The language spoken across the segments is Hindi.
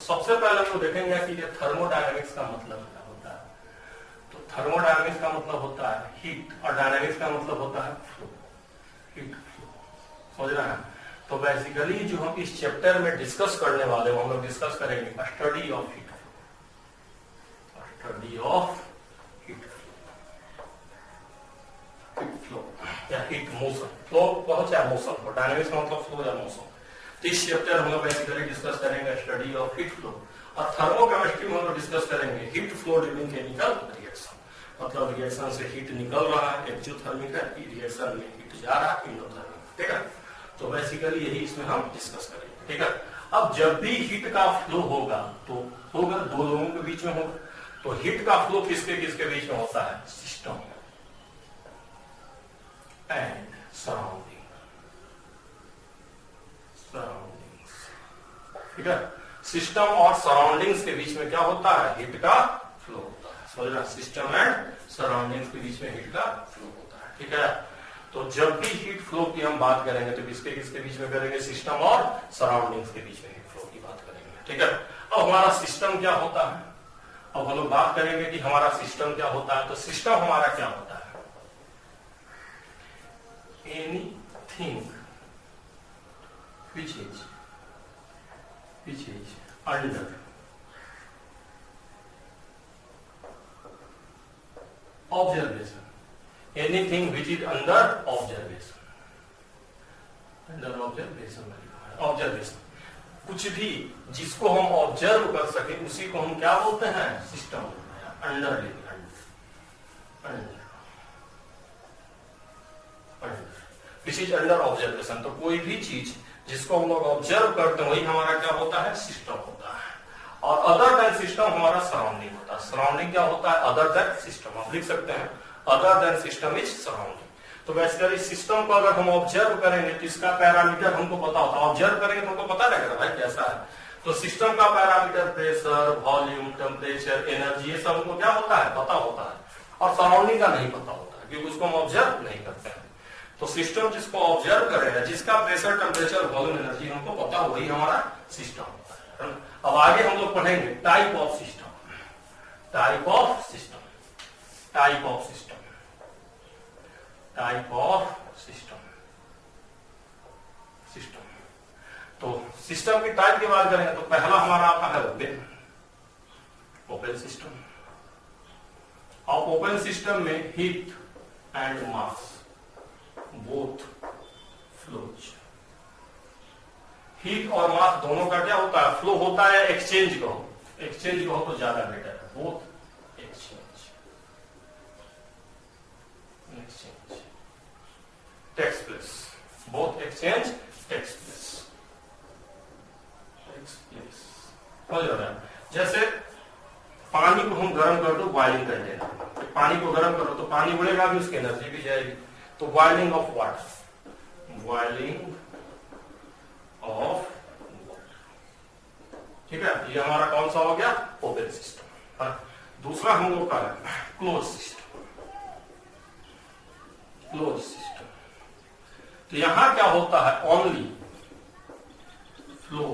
सबसे पहले हम देखेंगे कि ये थर्मोडायनेमिक्स का मतलब क्या होता है। तो थर्मोडायनेमिक्स का मतलब होता है हीट और डायनेमिक्स का मतलब होता है फ्लो, हीट फ्लो, समझ रहे हैं। तो बेसिकली जो हम इस चैप्टर में डिस्कस करने वाले हैं हम लोग डिस्कस करेंगे study of heat flow, study of heat flow या हीट मोशन। फ्लो कहो चाहे मोशन हो, डायनेमिक्स का मतलब फ्लो या मोशन। तो इस चैप्टर हम लोग बेसिकली डिस्कस करेंगे स्टडी ऑफ हीट फ्लो। और थर्मोकेमिस्ट्री में हम लोग डिस्कस करेंगे heat flow during chemical reaction, मतलब रिएक्शन से हीट निकल रहा है, एक्सोथर्मिक है, रिएक्शन में हीट जा रहा है, इंडोथर्मिक, ठीक है। तो बेसिकली यही इसमें हम डिस्कस करेंगे, ठीक है। अब जब भी हीट का फ्लो होगा तो होगा दो लोगों के बीच में होगा। तो हीट का फ्लो किसके किसके बीच में होता है, सिस्टम एंड सराउंडिंग, ठीक है। सिस्टम और सराउंडिंग्स के बीच में क्या होता है, हीट का फ्लो होता है, समझ रहे। सिस्टम एंड सराउंडिंग्स के बीच में हीट का फ्लो होता है, ठीक है। तो जब भी हीट फ्लो की हम बात करेंगे तो किसके किसके बीच में करेंगे, सिस्टम और सराउंडिंग्स के बीच में हीट फ्लो की बात करेंगे, ठीक है। अब हमारा सिस्टम क्या होता है, अब हम लोग बात करेंगे कि हमारा सिस्टम क्या होता है। तो सिस्टम हमारा क्या होता है, anything which is under observation, anything which is under observation, under observation, observation, कुछ भी जिसको हम ऑब्जर्व कर सके उसी को हम क्या बोलते हैं, system. Under this is under observation. तो कोई भी चीज जिसको हम लोग ऑब्जर्व करते हैं वही हमारा क्या होता है, सिस्टम होता है। और अदर देन सिस्टम हमारा सराउंडिंग होता है। सराउंडिंग क्या होता है, अदर देन सिस्टम। आप लिख सकते हैं other than system is surrounding. तो बेसिकली सिस्टम को अगर हम ऑब्जर्व करेंगे तो इसका पैरामीटर हमको पता होता है। ऑब्जर्व करेंगे तो हमको पता लगेगा भाई कैसा है। तो सिस्टम का parameter pressure, volume, temperature, energy, ये सब हमको क्या होता है, पता होता है। और सराउंडिंग का नहीं पता होता है क्योंकि उसको हम ऑब्जर्व नहीं करते हैं। तो सिस्टम जिसको ऑब्जर्व करेगा, जिसका प्रेशर, टेम्परेचर, वॉल्यूम, एनर्जी हमको पता, वही हमारा सिस्टम होता है। अब आगे हम लोग पढ़ेंगे type of system, type of system, type of system, type of system, system. तो सिस्टम की टाइप की बात करेंगे तो पहला हमारा आता है ओपन, ओपन सिस्टम। और ओपन सिस्टम में heat and mass both flows. Heat और मास दोनों का क्या होता है, फ्लो होता है। एक्सचेंज कहो, एक्सचेंज कहो तो ज्यादा बेटर है। Both exchange, exchange takes place, both exchange takes place, समझ रहे हैं। जैसे पानी को हम गर्म कर दो, बॉइलिंग कंटेनर, पानी को गर्म करो तो पानी उड़ेगा भी, उसकी एनर्जी भी जाएगी। तो boiling of water, boiling of water, ठीक है। ये हमारा कौन सा हो गया, ओपन सिस्टम। दूसरा हम लोग का है क्लोज सिस्टम, क्लोज सिस्टम। तो यहां क्या होता है, only flow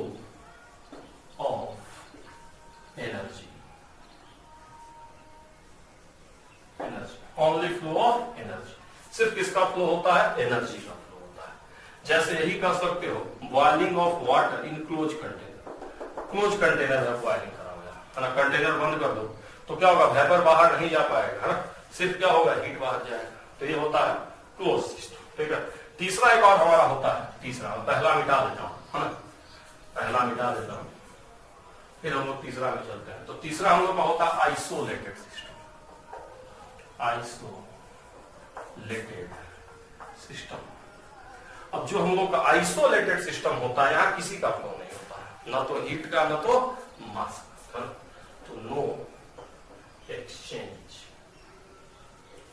of energy, energy, only flow of energy. सिर्फ किसका फ्लो होता है, एनर्जी का फ्लो होता है। जैसे यही कर सकते हो, boiling of water in close container. Close container में बॉइलिंग करा हुआ है ना, कंटेनर बंद कर दो तो क्या होगा, वेपर बाहर नहीं जा पाएगा, है ना, सिर्फ क्या होगा, हीट बाहर जाएगा। तो ये होता है क्लोज सिस्टम, ठीक है। तीसरा एक और हमारा होता है, तीसरा, पहला मिटा देता हूं, है ना, पहला मिटा देता हूं, फिर हम लोग तीसरा में चलते हैं। तो तीसरा हम लोग का होता है आइसोलेटेड सिस्टम, आइसोलेटेड सिस्टम। अब जो हम लोग का आइसोलेटेड सिस्टम होता है, यहां किसी का फ्लो नहीं होता है, ना तो हीट का ना तो मास का। तो no exchange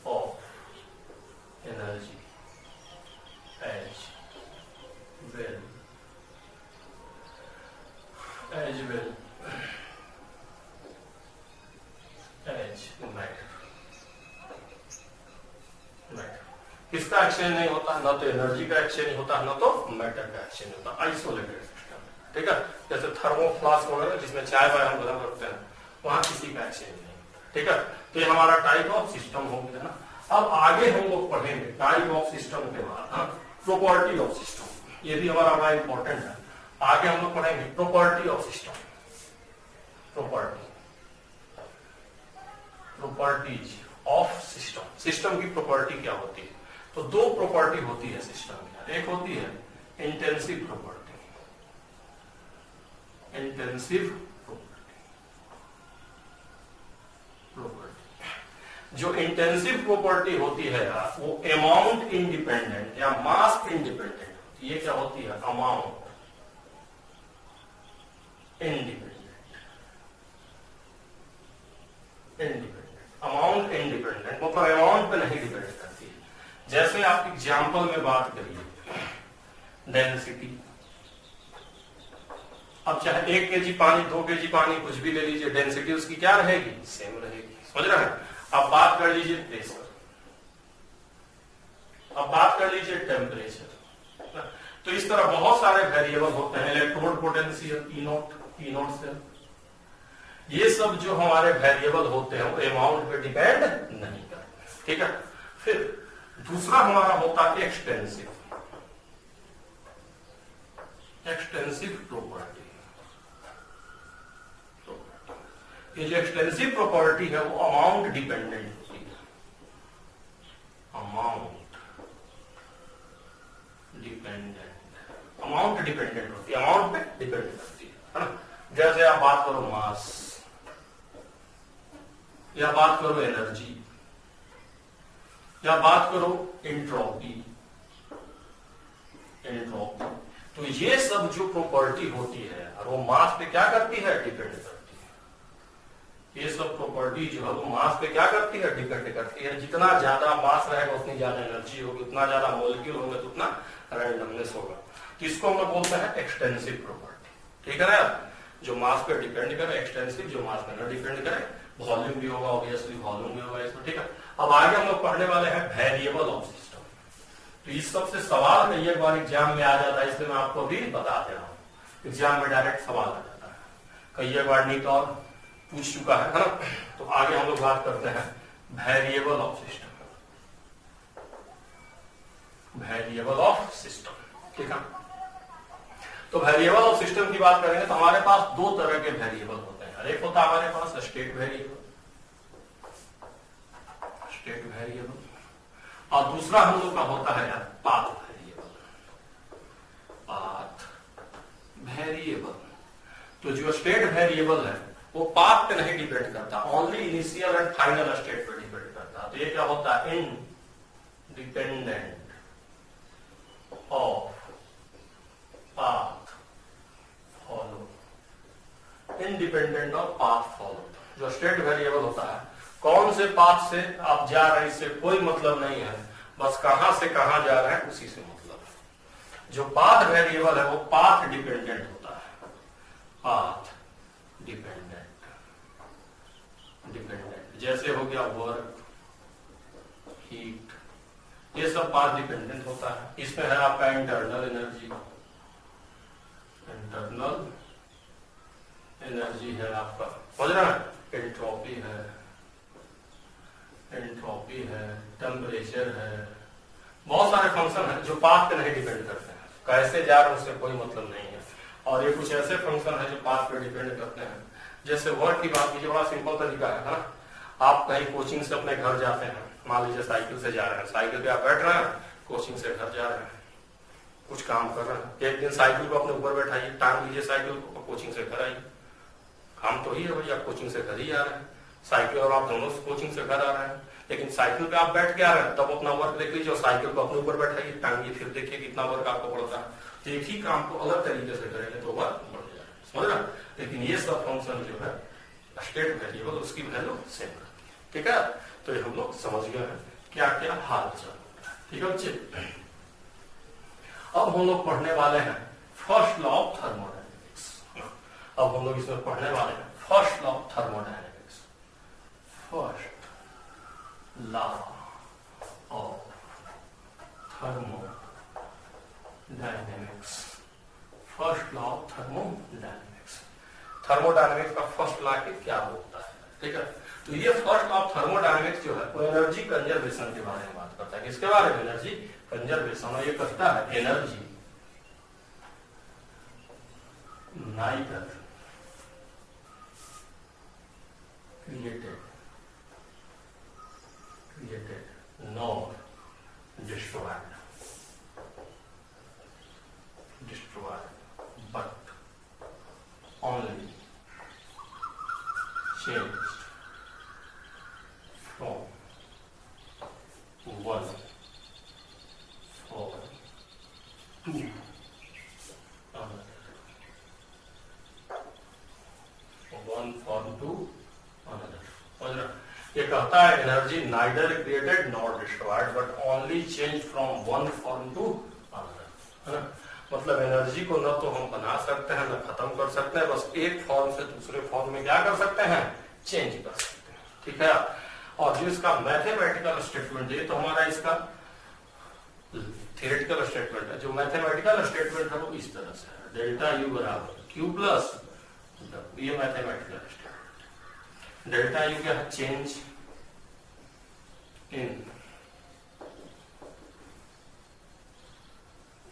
of energy as well as matter. किसका एक्सचेंज नहीं होता, ना तो एनर्जी का एक्सचेंज होता है, ना तो मैटर का एक्सचेंज होता है, आइसोलेटेड सिस्टम। ठीक है। जैसे थर्मो फ्लास्क वगैरह जिसमें चाय वाय हम गर्म रखते हैं, वहां किसी का एक्सचेंज नहीं, ठीक है। तो ये हमारा टाइप ऑफ सिस्टम हो गया ना। अब आगे हम लोग पढ़ेंगे टाइप ऑफ सिस्टम के बाद प्रॉपर्टी ऑफ सिस्टम, ये भी हमारा बड़ा इंपॉर्टेंट है। आगे हम लोग पढ़ेंगे property of system, properties of system, system की प्रॉपर्टी क्या होती है। तो दो प्रॉपर्टी होती है सिस्टम की, एक होती है इंटेंसिव प्रॉपर्टी, इंटेंसिव प्रॉपर्टी। जो इंटेंसिव प्रॉपर्टी होती है वो अमाउंट इंडिपेंडेंट या मास इंडिपेंडेंट, ये क्या होती है, अमाउंट इंडिपेंडेंट, अमाउंट इंडिपेंडेंट मतलब अमाउंट पे नहीं डिपेंड करती है। जैसे आप एग्जाम्पल में बात करिए डेंसिटी, अब चाहे 1 kg पानी 2 kg पानी कुछ भी ले लीजिए, डेंसिटी उसकी क्या रहेगी, सेम रहेगी, समझ रहे हैं। अब बात कर लीजिए प्रेशर, अब बात कर लीजिए टेम्परेचर। तो इस तरह बहुत सारे वेरिएबल होते हैं, इलेक्ट्रोड पोटेंशियल ई नॉट से, ये सब जो हमारे वेरिएबल होते हैं वो अमाउंट पे डिपेंड नहीं करते, ठीक है। फिर दूसरा हमारा होता है एक्सटेंसिव प्रॉपर्टी। ये जो एक्सटेंसिव प्रॉपर्टी है वो अमाउंट डिपेंडेंट होती है, अमाउंट डिपेंडेंट होती है, अमाउंट पे डिपेंड करती है ना। जैसे आप बात करो मास, या बात करो एनर्जी, या बात करो एंट्रोपी, तो ये सब जो प्रॉपर्टी होती है वो मास पे क्या करती है, डिपेंड करती है। ये सब प्रॉपर्टी जो है वो मास पे क्या करती है, डिपेंड करती है। जितना ज्यादा मास रहेगा उतनी ज्यादा एनर्जी होगी, उतना ज्यादा मॉलिक्यूल होंगे तो उतना रैंडमनेस होगा। तो इसको हम लोग बोलते हैं एक्सटेंसिव प्रॉपर्टी, ठीक है ना। जो मास पे डिपेंड करे एक्सटेंसिव, जो मास पे न डिपेंड करे वॉल्यूम भी होगा, ऑब्वियसली वॉल्यूम भी होगा इसमें, ठीक है। अब आगे हम लोग पढ़ने वाले हैं वेरिएबल ऑफ सिस्टम। तो इस सबसे सवाल कई एक बार एग्जाम में आ जाता है, इसलिए मैं आपको अभी बता दे रहा हूँ। एग्जाम में डायरेक्ट सवाल आ जाता है, कई एक बार नीट और पूछ चुका है ना। तो आगे हम लोग बात करते हैं variable of system, variable of system, ठीक है। तो वेरिएबल ऑफ सिस्टम की बात करेंगे तो हमारे पास दो तरह के वेरिएबल होते हैं। एक होता है हमारे पास स्टेट वेरिएबल, और दूसरा हम लोग का होता है पाथ वेरिएबल। तो जो स्टेट वेरिएबल है वो पाथ पे नहीं डिपेंड करता, only initial and final state पे डिपेंड करता है। तो ये क्या होता है, independent of path follow, independent of path follow. जो स्टेट वेरिएबल होता है, कौन से पाथ से आप जा रहे हैं इससे कोई मतलब नहीं है, बस कहां से कहां जा रहे हैं उसी से मतलब है। जो पाथ वेरिएबल है वो पाथ डिपेंडेंट होता है, पाथ डिपेंडेंट। जैसे हो गया वर्क, हीट, ये सब पाथ डिपेंडेंट होता है। इसमें है आपका इंटरनल एनर्जी, है आपका, समझ रहा है, एंट्रोपी है, टेम्परेचर है, बहुत सारे फंक्शन है जो पाथ पे नहीं डिपेंड करते हैं, कैसे जा रहे हैं उससे कोई मतलब नहीं है। और ये कुछ ऐसे फंक्शन है जो पाथ पे डिपेंड करते हैं। जैसे वर्क की बात कीजिए, बड़ा सिंपल तरीका है ना। आप कहीं कोचिंग से अपने घर जाते हैं, मान लीजिए साइकिल से जा रहे हैं, साइकिल पे आप बैठ रहे हैं, कोचिंग से घर जा रहे हैं, कुछ काम कर रहे हैं। एक दिन साइकिल को अपने ऊपर बैठाइए, टांग लीजिए साइकिल को, कोचिंग से घर आइए। काम तो ही है भाई, आप कोचिंग से घर ही आ रहे हैं, साइकिल और आप दोनों कोचिंग से घर आ रहे हैं। लेकिन साइकिल पे आप बैठ के आ रहे हैं, तब अपना वर्क देख लीजिए और साइकिल को अपने ऊपर बैठाइए, टांगिए, फिर देखिए कितना वर्क आपको पड़ता है। तो एक ही काम को अलग तरीके से करेंगे तो वर्क बढ़ जाएगा, समझ रहे। लेकिन ये सब फंक्शन जो है स्टेट वेरिएबल, उसकी वैल्यू सेम रहती है, ठीक है। तो ये हम लोग समझ गए हैं क्या क्या हाल चल, ठीक है बच्चे। अब हम लोग पढ़ने वाले हैं फर्स्ट लॉ ऑफ थर्मोडायनेमिक्स। अब हम लोग इसमें पढ़ने वाले हैं first law of thermodynamics, first law of thermodynamics, first law of thermodynamics. Thermodynamics का फर्स्ट लॉ क्या होता है, ठीक है। तो ये फर्स्ट लॉ ऑफ थर्मोडायनेमिक्स जो है वो एनर्जी कंजर्वेशन के बारे में बात करता है। किसके बारे में? Energy conservation. और ये कहता है energy neither created nor destroyed but only changed from one form to another, one form to another। ये कहता है energy neither created not destroyed but only change from one form to another, है ना। मतलब एनर्जी को न तो हम बना सकते हैं न खत्म कर सकते हैं, बस एक फॉर्म से दूसरे फॉर्म में क्या कर सकते हैं? चेंज कर सकते हैं, ठीक है। और जो इसका मैथमेटिकल स्टेटमेंट है तो हमारा इसका थियोरेटिकल स्टेटमेंट है। जो मैथमेटिकल स्टेटमेंट है वो इस तरह से है, डेल्टा यू बराबर क्यू प्लस, ये मैथमेटिकल स्टेटमेंट। डेल्टा यू क्या है? Change in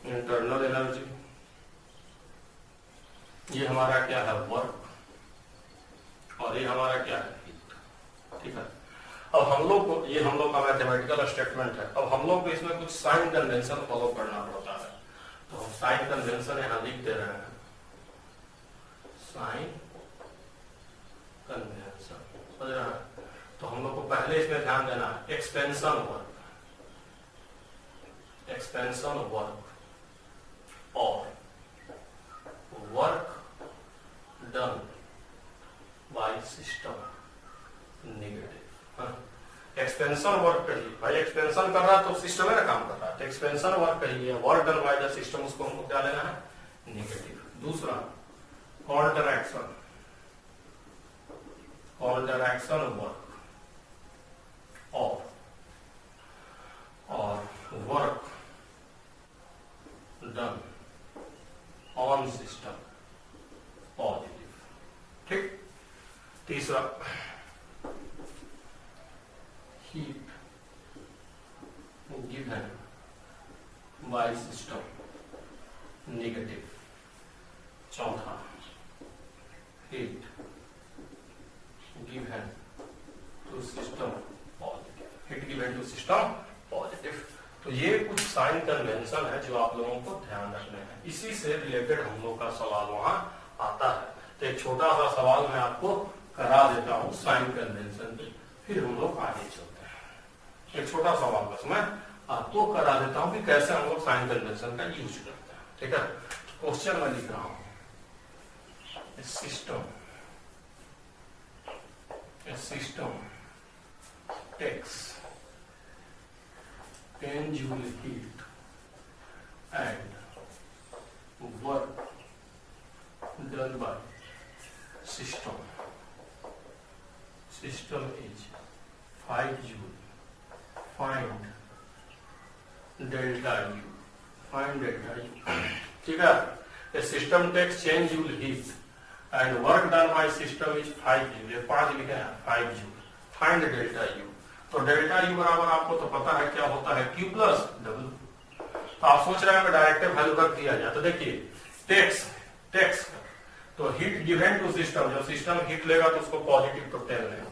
internal energy. ये हमारा क्या है? वर्क। और ये हमारा क्या है? हीट, ठीक है। अब हम लोग को, ये हम लोग का मैथमेटिकल स्टेटमेंट है। अब हम लोग को इसमें कुछ साइन कन्वेंशन फॉलो करना पड़ता है। तो हम साइन कन्वेंशन यहां लिख दे रहे हैं, साइन कन्वेंशन, समझ रहे हैं। तो हम लोग को पहले इसमें ध्यान देना है एक्सपेंशन वर्क, एक्सपेंशन वर्क और work done bye system negative. Expansion work कहिए भाई, एक्सपेंशन कर रहा है तो सिस्टम है ना काम कर रहा है, तो एक्सपेंशन वर्क कहिए, work done by the system उसको हमको क्या लेना है? नेगेटिव। दूसरा कॉन्ट्रैक्शन, कॉन्ट्रैक्शन वर्क और work done on system positive, ठीक। तीसरा heat given by system negative. चौथा heat given to system positive, heat given to system positive. तो ये कुछ साइन कन्वेंशन है जो आप लोगों को ध्यान रखने हैं। इसी से रिलेटेड हम लोग का सवाल वहां आता है। तो एक छोटा सा सवाल मैं आपको करा देता हूं साइन कन्वेंशन पे, फिर हम लोग आगे चलते हैं। एक छोटा सवाल बस मैं आपको करा देता हूं कि कैसे हम लोग साइन कन्वेंशन का यूज करते हैं, ठीक है। क्वेश्चन में लिख रहा हूं, system takes 10 joule heat and work done by system is 5 joule. Find delta U, ठीक है। A system takes 10 joule heat and work done by system is 5 joule, 5 लिखे हैं 5 joule। Find delta U, तो डेल्टा U बराबर आपको तो पता है क्या होता है? Q plus W। तो आप सोच रहे हैं डायरेक्ट वैल्यू रख दिया जाए, तो देखिए टेक्स तो हीट गिवन टू सिस्टम, जब सिस्टम हीट लेगा तो उसको पॉजिटिव तो 10 लेगा।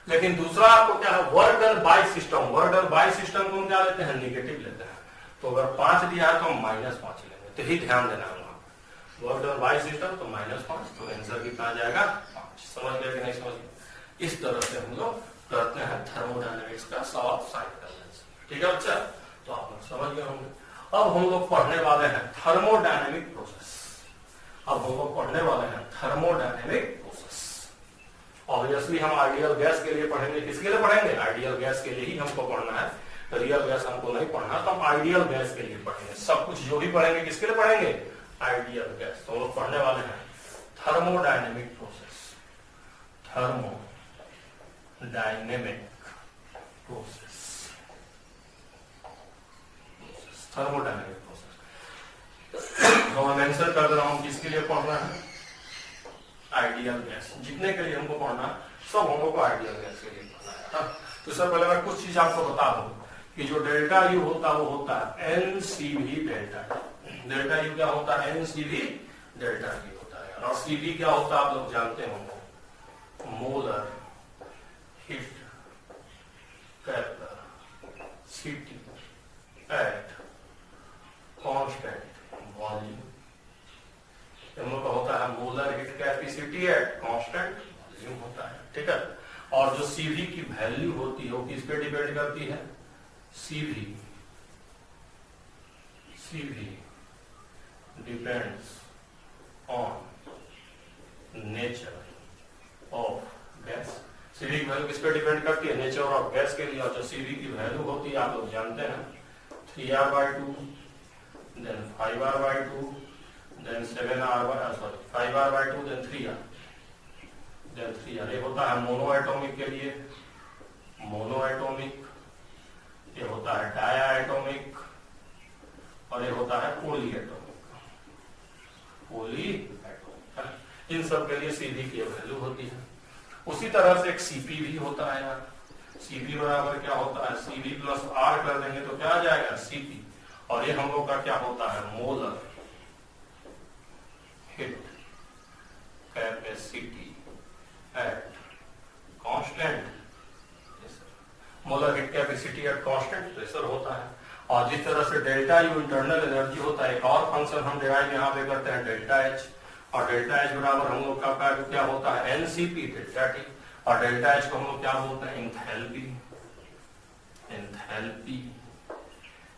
लेकिन दूसरा आपको क्या है? Work done by system, work done by system को हम क्या लेते हैं? नेगेटिव लेते हैं। तो अगर 5 दिया है तो हम -5 लेंगे, तो ही ध्यान देना है। वर्क डन बाय सिस्टम तो -5, तो आंसर कितना आ जाएगा? 5। समझ गए कि नहीं समझ गए? इस तरह से हम लोग करते हैं थर्मोडायनेमिक्स का सॉल्व साइन कन्वेंशन, ठीक है बच्चा। तो आप लोग समझ गए होंगे। अब हम लोग पढ़ने वाले हैं थर्मोडायनेमिक प्रोसेस। अब हम लोग पढ़ने वाले हैं थर्मोडायनेमिक प्रोसेस। ऑब्वियसली हम आइडियल गैस के लिए पढ़ेंगे। किसके लिए पढ़ेंगे? आइडियल गैस के लिए ही हमको पढ़ना है, रियल गैस हमको नहीं पढ़ना। तो हम आइडियल गैस के लिए पढ़ेंगे। सब कुछ जो भी पढ़ेंगे किसके लिए पढ़ेंगे? Ideal gas. तो हम लोग पढ़ने वाले हैं thermodynamic process, thermodynamic process, thermodynamic process. तो मैं मेंशन कर दे रहा हूँ किसके लिए पढ़ना है, आइडियल गैस। जितने के लिए हमको पढ़ना है सब हम लोग को आइडियल गैस के लिए पढ़ना है। हाँ? तो सर पहले मैं कुछ चीज आपको बता दूं कि जो डेल्टा यू होता है वो होता है एनसीवी डेल्टा। डेल्टा यू क्या होता है, एनसीवी डेल्टा यू होता है। और सीवी क्या होता है आप लोग जानते होंगे, molar heat capacity eight constant volume. हम लोग का होता है molar heat capacity eight constant volume होता है, ठीक है। और जो सीवी की वैल्यू होती है वो किस पे डिपेंड करती है, CV depends on nature of gas. CV की वैल्यू किस पे डिपेंड करती है, नेचर ऑफ गैस के लिए। और जो सीवी की वैल्यू होती है आप लोग जानते हैं 3r/2, then 5r/2, then 5r/2, then 3r, then 3r। ये होता है मोनो एटॉमिक के लिए, मोनो एटॉमिक। ये होता है डाया एटॉमिक और ये होता है पोली एटॉमिक। पोली एटॉमिक इन सब के लिए सीवी की वैल्यू होती है। उसी तरह से एक सीपी भी होता है यार। सीपी बराबर क्या होता है, सीवी प्लस आर कर देंगे तो क्या आ जाएगा, सीपी। और ये हम लोग का क्या होता है, molar heat capacity at constant, molar heat capacity at constant pressure होता है। और जिस तरह से डेल्टा यू इंटरनल एनर्जी होता है, एक और फंक्शन हम डिराइव यहाँ पे करते हैं डेल्टा एच। और डेल्टा एच बराबर हम लोग का क्या होता है, एनसीपी डेल्टा टी। और डेल्टा एच को हम लोग क्या बोलते हैं, इंथैल्पी। इंथैल्पी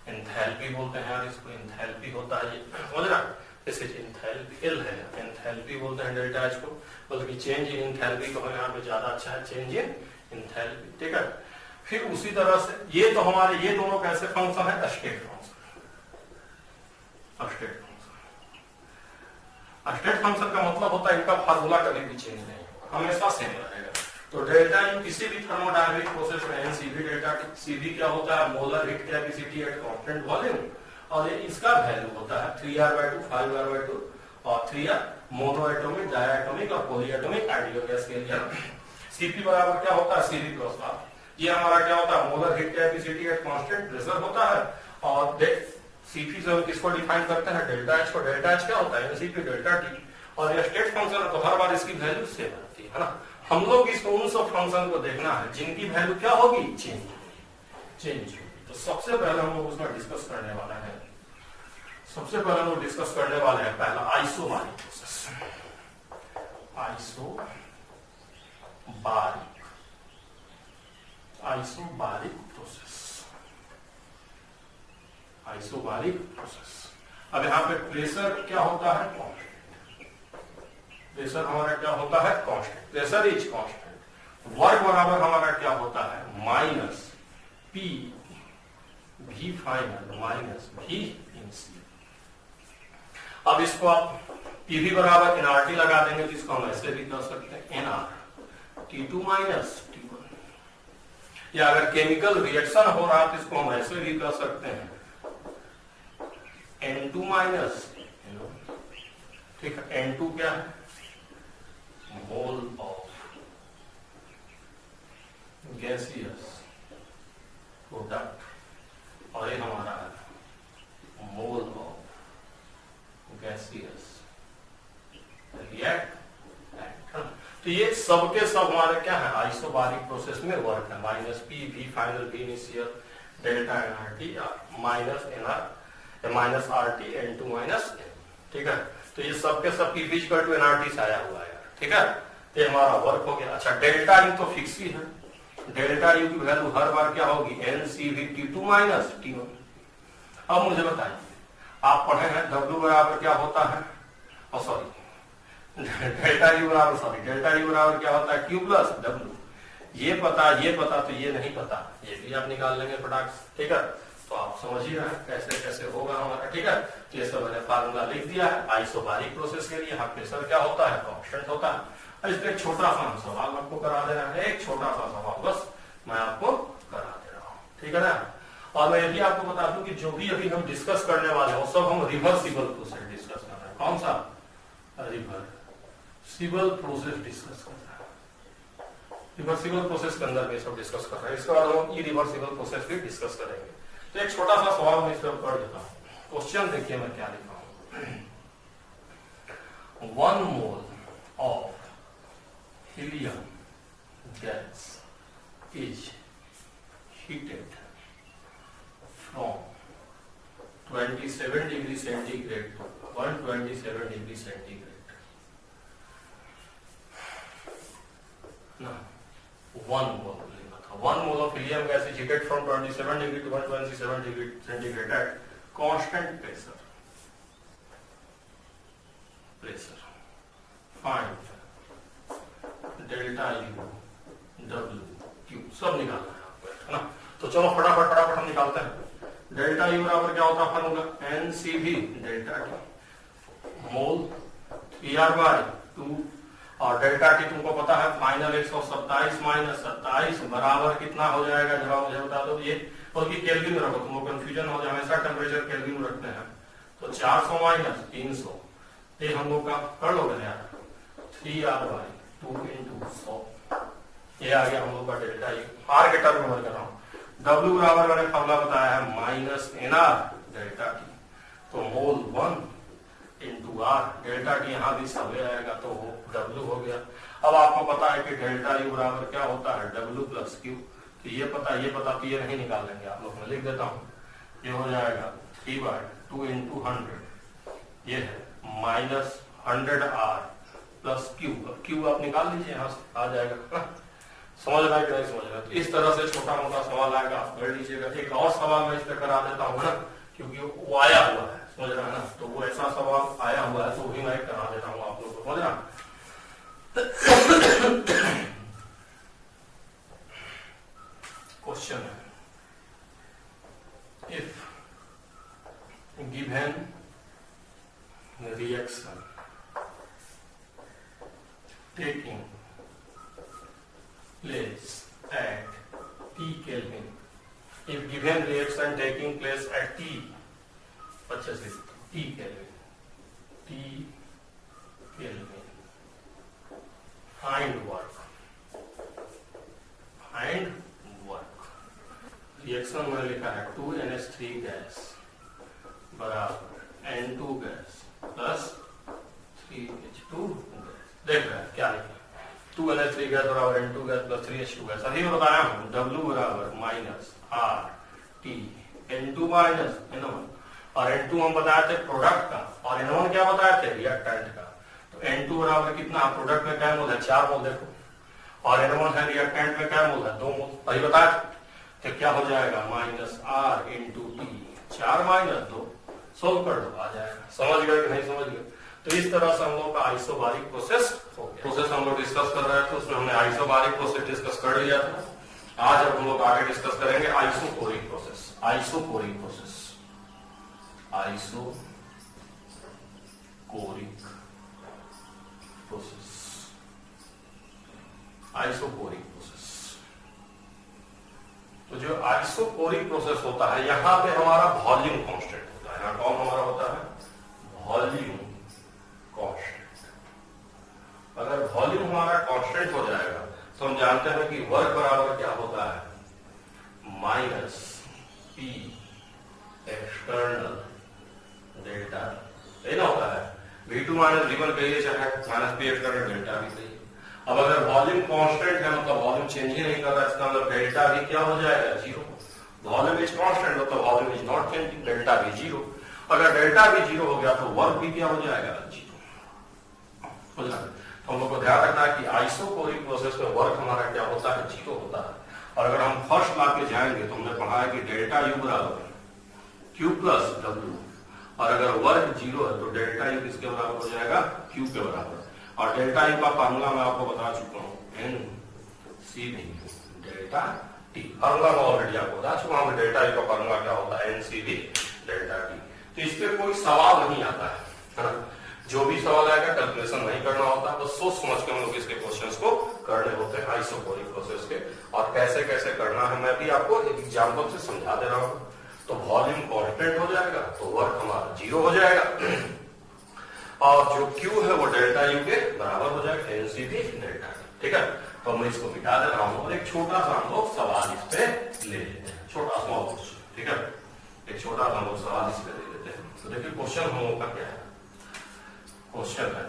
इंथैल्पी बोलते हैं यार इसको, इंथैल्पी होता है ये, समझ रहा, जैसे इंथैल्पी एल है, इंथैल्पी बोलते हैं डेल्टा एच को। बल्कि चेंज इन इंथैल्पी को यहाँ पे ज्यादा अच्छा है, चेंज इन इंथैल्पी, ठीक है। फिर उसी तरह से ये तो हमारे ये दोनों कैसे फंक्शन है, state function. State function, state function का मतलब होता है इनका फार्मूला कभी भी चेंज नहीं होगा, हमेशा सेम रहेगा। तो डेल्टा यू किसी भी थर्मोडायनामिक प्रोसेस में एनसीवी डेल्टा टी। सीवी क्या होता है, molar heat capacity eight constant volume. और ये इसका वैल्यू होता है 3r/2, 5r/2 और 3r monoatomic, diatomic और पॉली एटॉमिक आइडियल गैस के लिए। सीपी बराबर क्या होता है, सीवी प्लस आर। ये हमारा क्या होता है, molar heat capacity at constant pressure होता है। और सीपी से हम किसको डिफाइन करते हैं, डेल्टा एच को। डेल्टा एच क्या होता है, एनसीपी डेल्टा टी। और ये स्टेट फंक्शन है तो हर बार इसकी वैल्यू सेम आती है ना। हम लोग इस उन सब फंक्शन को देखना है जिनकी वैल्यू क्या होगी, चेंज होगी। तो सबसे पहले हम लोग उसमें डिस्कस करने वाला है, सबसे पहले हम लोग डिस्कस करने वाले हैं पहला आइसोबारिक प्रोसेस। Isobaric process. अब यहाँ पे प्रेशर क्या होता है, कांस्टेंट। प्रेशर हमारा क्या होता है, constant. Pressure is constant. Work बराबर हमारा क्या होता है, minus P V final minus V इन सी। अब इसको आप पीवी बराबर एनआरटी लगा देंगे तो इसको हम ऐसे भी कर सकते हैं, एनआर T2 माइनस T1। या अगर केमिकल रिएक्शन हो रहा है तो इसको हम ऐसे भी कर सकते हैं, N2 माइनस NO। ठीक है, N2 क्या है, मोल ऑफ गैसियस प्रोडक्ट। और ये हमारा है मोल ऑफ गैसियस रिएक्ट। तो ये सबके सब हमारे क्या है, आइसोबारिक प्रोसेस में वर्क है। Minus P V final V initial delta NRT minus NR minus RT N2 minus N। ठीक है, तो ये सबके सब पी इक्वल टू एनआरटी से आया हुआ है। ठीक है, तो हमारा वर्क हो गया। अच्छा, डेल्टा यू तो फिक्स ही है। डेल्टा यू की वैल्यू हर बार क्या होगी, एनसीवी T2 माइनस T1। अब मुझे बताइए, आप पढ़े हैं W बराबर क्या होता है, डेल्टा यू बराबर क्या होता है, Q प्लस W। ये पता तो ये नहीं पता, ये भी आप निकाल लेंगे फटाक। ठीक है, तो आप समझ ही रहे हैं कैसे कैसे होगा हमारा। ठीक है, तो ये सब मैंने फार्मूला लिख दिया है। आइसोबारिक प्रोसेस के लिए प्रेशर क्या होता है, कांस्टेंट होता है। इस पे एक छोटा सा सवाल आपको करा देना है, एक छोटा सा सवाल बस मैं आपको करा दे रहा हूँ। ठीक है ना। और मैं ये भी आपको बता दूं कि जो भी अभी हम डिस्कस करने वाले हैं सब हम रिवर्सिबल प्रोसेस डिस्कस कर रहे हैं। कौन सा? रिवर्सिबल प्रोसेस डिस्कस कर रहे हैं। रिवर्सिबल प्रोसेस के अंदर में सब डिस्कस कर रहे हैं। इसके बाद हम इरिवर्सिबल प्रोसेस भी डिस्कस करेंगे। तो एक छोटा सा सवाल मैं इस पर पढ़ देता हूँ। क्वेश्चन देखिए मैं क्या लिखा हूँ। 1 mole of helium gas is heated from 27 degree centigrade to 127 degree centigrade. No, 1 mole लेना था। 1 mole of helium gas is heated from 27 degree to 127 degree centigrade at constant pressure. Find delta U, W, Q सब निकालना है आपको, है ना। तो चलो फटाफट हम निकालते हैं। डेल्टा यू बराबर क्या होता है फॉर्मूला? NCV डेल्टा टी मोल 3R/2 और डेल्टा टी तुमको पता है फाइनल 127 माइनस 27 बराबर कितना हो जाएगा? जरा मुझे बता दो। ये बल्कि केल्विन में रखो, तुमको कंफ्यूजन हो जाए, हमेशा टेम्परेचर केल्विन में रखते हैं। तो 400 माइनस 300 ये हम लोग का कर लोगे यार 3R/2 × 100 ये आ गया हम लोग का डेल्टा यू। आर के टर्म में कर रहा हूँ। W बराबर मैंने फॉर्मूला बताया है -NR डेल्टा टी। तो मोल 1 × R डेल्टा टी यहाँ भी सब ले आएगा तो W हो गया। अब आपको पता है कि डेल्टा यू बराबर क्या होता है? W + Q। तो ये पता तो ये नहीं निकाल लेंगे आप लोग। मैं लिख देता हूँ। ये हो जाएगा 3/2 × 100 ये है -100R + Q। Q आप निकाल लीजिए, यहाँ से आ जाएगा। समझ रहा है कि नहीं समझ रहा है? तो इस तरह से छोटा मोटा सवाल आएगा, आप कर लीजिएगा। एक और सवाल मैं इस पर करा देता हूँ ना, क्योंकि वो आया हुआ है, समझ रहा है ना। तो वो ऐसा सवाल आया हुआ है तो भी मैं करा देता हूँ आप लोग को, समझ रहा। क्वेश्चन है, if given reaction taking place at T Kelvin, if given reaction taking place at T, अच्छे से T Kelvin, find work, reaction में लिखा है 2NH3 गैस बराबर N2 gas plus 3H2 gas. देख रहे हैं क्या लिखा है? 2NH3 गैस बराबर N2 gas plus 3H2 gas. अभी मैं बताया हूँ W बराबर -RT N2 माइनस N1 और N2 हम बताए थे प्रोडक्ट का और N1 क्या बताए थे? रिएक्टेंट का। तो N2 बराबर कितना? प्रोडक्ट में क्या मोल है? 4 मोल देखो, और N1 है रिएक्टेंट में क्या मोल है? 2 मोल। अभी बताया तो क्या हो जाएगा? -R × T 4 - 2 सोल्व कर दो, आ जाएगा। समझ गए कि नहीं समझ गए? तो इस तरह से हम लोग का आइसोबारिक प्रोसेस हो गया। प्रोसेस हम लोग डिस्कस कर रहे थे, उसमें हमने आइसोबारिक प्रोसेस डिस्कस कर लिया था। आज अब हम लोग आगे डिस्कस करेंगे isochoric process. Isochoric process, isochoric process, isochoric process. तो जो आइसोकोरिक प्रोसेस होता है, यहाँ पे हमारा वॉल्यूम कांस्टेंट होता है। यहाँ कौन हमारा होता है? Volume constant. अगर वॉल्यूम हमारा कांस्टेंट हो जाएगा तो हम जानते हैं कि वर्क बराबर क्या होता है? -P external delta. ये ना होता है V2 - V1 कहिए, चाहे -P एक्सटर्नल डेल्टा भी कहिए। अब अगर वॉल्यूम कांस्टेंट है मतलब वॉल्यूम चेंज ही नहीं कर रहा, इसका मतलब डेल्टा भी क्या हो जाएगा? 0। वॉल्यूम इज कांस्टेंट मतलब volume is not changing, delta भी 0। अगर डेल्टा भी 0 हो गया तो वर्क भी क्या हो जाएगा? 0 हो जाएगा। तो हम लोग को ध्यान रखना है कि आइसोकोरिक प्रोसेस में वर्क हमारा क्या होता है? 0 होता है। और अगर हम फर्स्ट ला के जाएंगे तो हमने पढ़ा है कि डेल्टा यू बराबर Q + W, और अगर वर्क 0 है तो डेल्टा यू किसके बराबर हो जाएगा? Q के बराबर। और डेल्टा यू का फार्मूला मैं आपको बता चुका हूँ, NCV डेल्टा टी। फार्मूला मैं ऑलरेडी आपको बता चुका हूँ, डेल्टा यू का फार्मूला क्या होता है? NCV delta T. तो इस पे कोई सवाल नहीं आता है ना। जो भी सवाल आएगा कैलकुलेशन नहीं करना होता, बस सोच समझ के हम लोग इसके क्वेश्चंस को करने होते हैं आइसोकोरिक प्रोसेस के, और कैसे कैसे करना है मैं भी आपको एक एग्जांपल से समझा दे रहा हूं। तो वॉल्यूम कांस्टेंट हो जाएगा तो वर्क हमारा 0 हो जाएगा, और जो Q है वो डेल्टा U के बराबर हो जाएगा, NCV डेल्टा। ठीक है, तो मैं इसको मिटा दे रहा हूं और एक छोटा सा हम लोग सवाल इस पे ले लेते हैं, छोटा सा क्वेश्चन। ठीक है, एक छोटा सा हम लोग सवाल इस पे ले लेते हैं। तो देखिए क्वेश्चन हम लोग का क्या है, क्वेश्चन है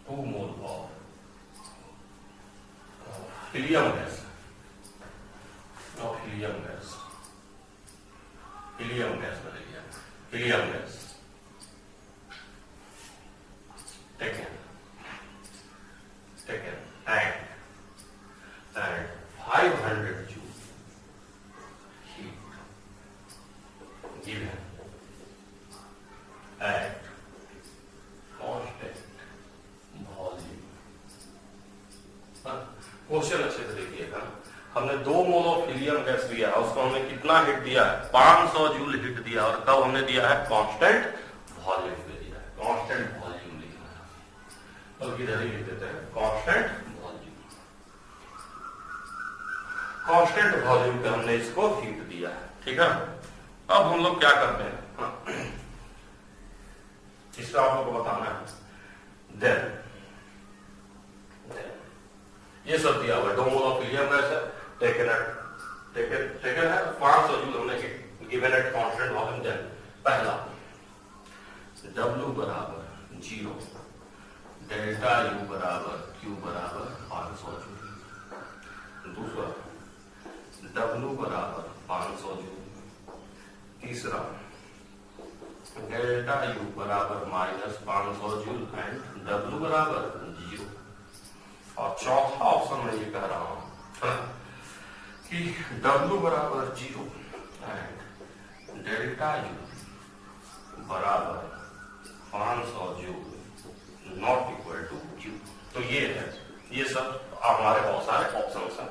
2 mole of helium gas, helium gas taken and 500 joule heat given at constant volume। Question अच्छे से देखिएगा, हमने 2 मोल ऑफ हीलियम गैस दिया है, उसको हमने कितना हिट दिया है, 500 जूल हिट दिया, और कब हमने दिया है, कांस्टेंट वॉल्यूम पे दिया है। कांस्टेंट वॉल्यूम लिखना है, और इधर ही लिख देते हैं कांस्टेंट वॉल्यूम। कांस्टेंट वॉल्यूम पे हमने इसको हीट दिया है। ठीक है, अब हम लोग क्या करते हैं, इसका आप लोग को बताना है। देन ये सब दिया हुआ है, 2 मोल ऑफ हीलियम गैस है, टेकन है 500 जूल हमने given at constant volume. Then पहला W बराबर 0, डेल्टा U बराबर Q बराबर 500 जूल। दूसरा W बराबर 500 जूल। तीसरा डेल्टा U बराबर -500 जूल एंड W बराबर 0। और चौथा ऑप्शन में ये कह रहा हूं कि W बराबर 0 एंड डेल्टा U बराबर 500 joule not equal to Q। तो ये है, ये सब हमारे बहुत सारे ऑप्शंस हैं।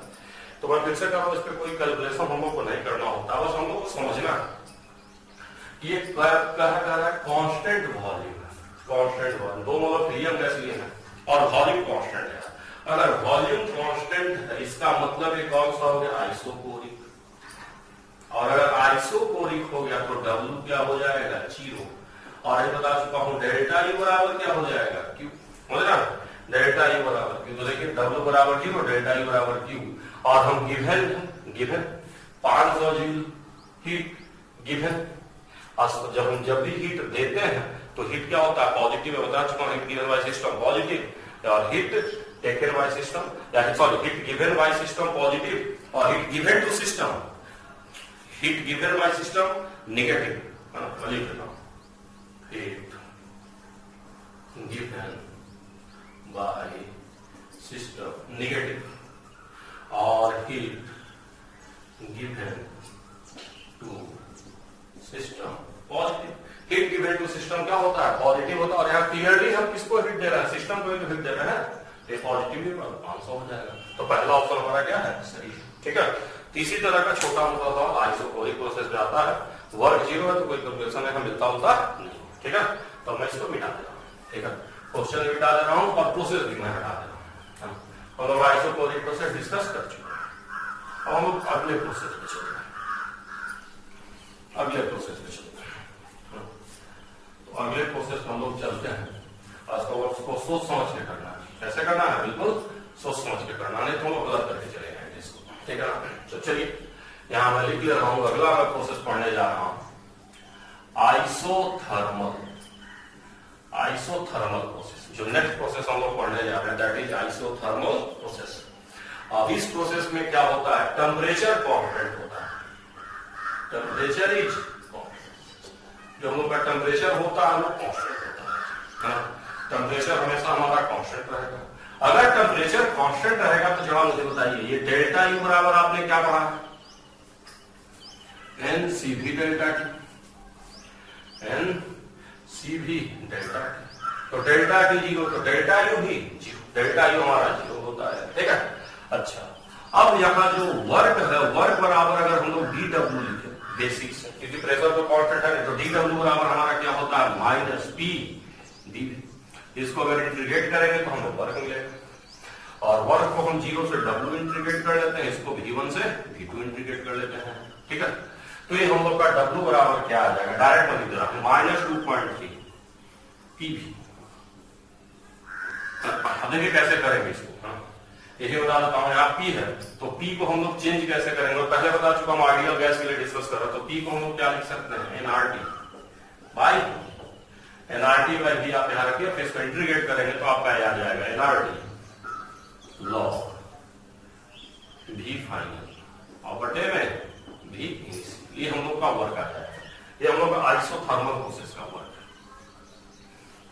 तो मैं फिर से कह रहा हूं, इस पे कोई कैलकुलेशन हम लोग को नहीं करना होता, बस हम लोग को समझना ये कह रहा है कांस्टेंट वॉल्यूम है, constant volume 2 mole of helium gas लिए हैं और वॉल्यूम कांस्टेंट है। अगर वॉल्यूम कांस्टेंट है इसका मतलब ये कौन सा हो गया, आइसोकोरिक, और अगर आइसोकोरिक हो गया तो W क्या हो जाएगा, 0। और ये बता चुका हूं डेल्टा U बराबर क्या हो जाएगा, Q। समझ रहा, डेल्टा U बराबर Q। तो देखिए W बराबर 0, डेल्टा U बराबर Q, और हम गिवन 500 जूल हीट गिवन। जब भी हीट देते हैं तो हीट क्या होता है, पॉजिटिव है, बता चुका हूं, heat given by system positive, और हीट टेकन बाय सिस्टम, या sorry heat given by system positive, और heat given to system, heat given by system negative. लिख देता हूं, heat given by system negative, और heat given to system positive. Heat given to system क्या होता है, पॉजिटिव होता है, और यहाँ क्लियरली हम किसको हिट दे रहे हैं, सिस्टम को हिट दे रहे हैं, ये पॉजिटिव भी 500 हो जाएगा। तो पहला ऑप्शन हमारा क्या है, सही। ठीक है, तीसरी तरह का छोटा मोटा सवाल आइसोकोरिक प्रोसेस में आता है, वर्क 0 है तो कोई कैलकुलेशन है मिलता होता नहीं। ठीक है, तो मैं इसको मिटा दे रहा हूँ। ठीक है, क्वेश्चन मिटा दे रहा हूँ और प्रोसेस भी मैं हटा दे रहा हूँ। हम लोग आइसोकोरिक प्रोसेस डिस्कस कर चुके हैं, अब हम लोग अगले प्रोसेस पे चलते हैं। अगले प्रोसेस पे चलते हैं, तो अगले प्रोसेस हम लोग चलते हैं। उसको सोच समझ के करना है, कैसे करना है, बिल्कुल सोच समझ के करना, नहीं तो हम गलत करके चले जाएंगे इसको। ठीक है ना, तो चलिए यहां मैं लिख ले रहा हूं, अगला मैं प्रोसेस पढ़ने जा रहा हूं, आइसोथर्मल प्रोसेस। जो नेक्स्ट प्रोसेस हम लोग पढ़ने जा रहे हैं दैट इज आइसोथर्मल प्रोसेस। अब इस प्रोसेस में क्या होता है, टेम्परेचर कांस्टेंट होता है, टेम्परेचर इज जो हम लोग का टेम्परेचर होता है वो कांस्टेंट होता है, टेम्परेचर हमेशा हमारा कांस्टेंट रहेगा। अगर टेम्परेचर कांस्टेंट रहेगा तो जवाब मुझे बताइए, ये डेल्टा U बराबर आपने क्या पढ़ा, NCV delta T, NCV delta T। तो डेल्टा T 0 तो डेल्टा U भी 0, डेल्टा U हमारा 0 होता है। ठीक है, अच्छा अब यहाँ जो वर्क है, वर्क बराबर अगर हम लोग dW लिखे, बेसिक से, क्योंकि प्रेशर तो कांस्टेंट है। तो डी डब्ल्यू बराबर हमारा क्या होता है माइनस पी डी। इसको अगर इंटीग्रेट करेंगे तो हमें वर्क मिलेगा और वर्क को हम 0 से डब्ल्यू इंटीग्रेट कर लेते हैं, इसको v1 से v2 इंटीग्रेट कर लेते हैं। ठीक है, तो ये हम लोग का w बराबर क्या आ जाएगा, डायरेक्ट हम लिख रहे हैं माइनस 2.3 पीवी। देखिए कैसे करेंगे इसको, यही बता देता हूं। यहाँ P है तो P को हम लोग चेंज कैसे करेंगे, पहले बता चुका हूं आइडियल गैस के लिए डिस्कस कर रहा। तो P को हम लोग क्या लिख सकते हैं nRT by nRT by V आप यहाँ रखिए, फिर इसको इंटीग्रेट करेंगे तो आपका आ जाएगा nRT लॉग V फाइनल और बटे में V इनिशियल। ये हम लोग का वर्क आ जाएगा, ये हम लोग का आइसोथर्मल प्रोसेस का वर्क,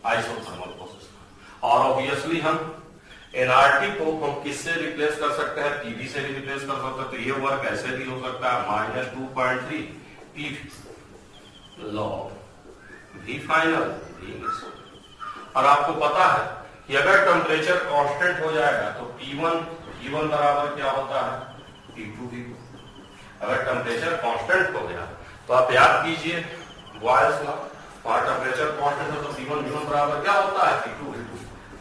आइसोथर्मल प्रोसेस का। और ऑब्वियसली हम nRT को हम किससे रिप्लेस कर सकते हैं, पीवी से भी रिप्लेस कर सकते हैं। तो ये वर्क ऐसे भी हो सकता है minus 2.3 PV log V final V initial. और आपको पता है कि अगर टेम्परेचर कांस्टेंट हो जाएगा तो P1 बराबर क्या होता है P2 V2। अगर टेम्परेचर कांस्टेंट हो गया तो आप याद कीजिए बॉयल्स लॉ, वहां टेम्परेचर कांस्टेंट हो तो P1 V1 बराबर क्या होता है P2 V2।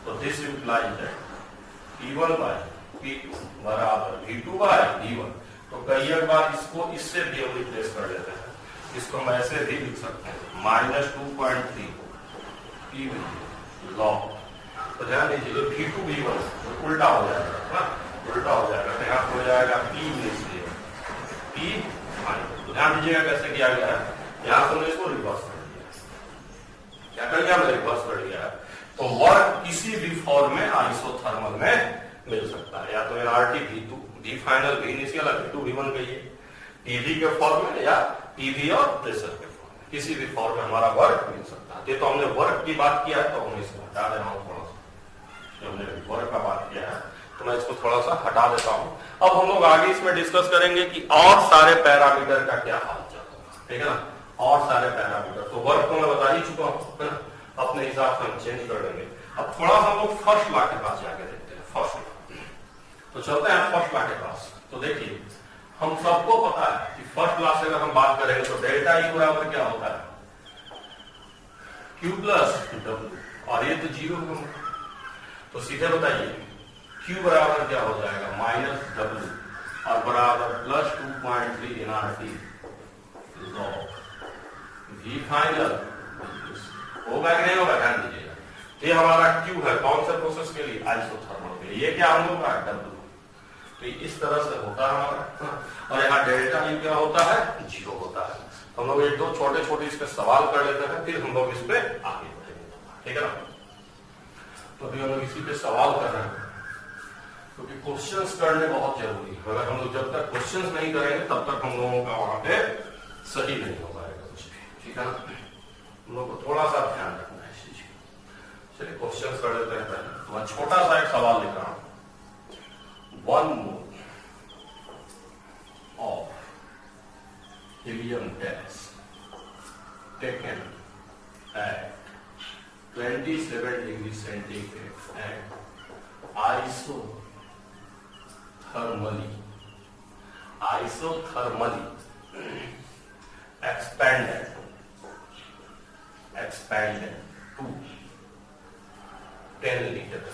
तो this implies that P1 bye P2 बराबर V2 बाय V1। तो कई बार इसको इससे भी हम रिप्लेस कर लेते हैं, इसको हम ऐसे भी लिख सकते हैं माइनस 2.3 PV लॉग। तो ध्यान दीजिए V2 V1 उल्टा हो जाएगा, उल्टा हो जाएगा तो यहाँ हो जाएगा P इनिशियल P फाइनल। तो ध्यान दीजिएगा कैसे किया गया है, यहाँ से हमने इसको रिवर्स कर दिया। क्या कर दिया हमने, रिवर्स कर दिया है। तो वर्क किसी भी फॉर्म में आइसोथर्मल में मिल सकता है, या तो nRT V2 V final V initial V2 V1 कहिए, पीवी के फॉर्म में या पीवी और प्रेशर के फॉर्म में, किसी भी फॉर्म में हमारा वर्क मिल सकता है। तो हमने वर्क की बात किया है तो हम इसको हटा दे रहा हूं थोड़ा सा, हमने वर्क का बात किया है तो मैं इसको थोड़ा सा हटा देता हूं। अब हम लोग आगे इसमें डिस्कस करेंगे कि और सारे पैरामीटर का क्या हाल चाल होगा, ठीक है ना, और सारे पैरामीटर। तो वर्क को मैं बता ही चुका हूं, है ना, अपने हिसाब से हम चेंज कर देंगे। अब थोड़ा सा हम लोग फर्स्ट लॉ के पास जाके देखते हैं, फर्स्ट लॉ। तो चलते हैं फर्स्ट लॉ के पास। तो देखिए हम सबको पता है कि फर्स्ट लॉ से अगर हम बात करेंगे तो डेल्टा ई बराबर क्या होता है Q प्लस W, और ये तो 0 होगा। तो सीधे बताइए Q बराबर क्या हो जाएगा माइनस W और बराबर plus 2.3 nRT log V final. होगा कि नहीं होगा, ध्यान दीजिएगा। ये हमारा Q है कौन से प्रोसेस के लिए, आइसोथर्मल के लिए। ये क्या हम लोग का W, तो इस तरह से होता है हमारा। और यहाँ डेल्टा यू क्या होता है 0 होता है। हम लोग एक दो छोटे छोटे इस पे सवाल कर लेते हैं, फिर हम लोग इस पे आगे बढ़ेंगे, ठीक है ना। तो अभी हम लोग इसी पे सवाल कर रहे हैं क्योंकि क्वेश्चंस करने बहुत जरूरी है। अगर हम लोग जब तक क्वेश्चंस नहीं करेंगे तब तक हम लोगों का वहां पे सही नहीं हो पाएगा कुछ भी, ठीक है ना। हम लोग को थोड़ा सा ध्यान रखना है इस चीज को। चलिए क्वेश्चंस कर लेते हैं पहले। तो मैं छोटा सा एक सवाल लिख रहा हूं, 1 मोल of helium gas taken at 27 degrees centigrade and isothermally expanded to 10 liters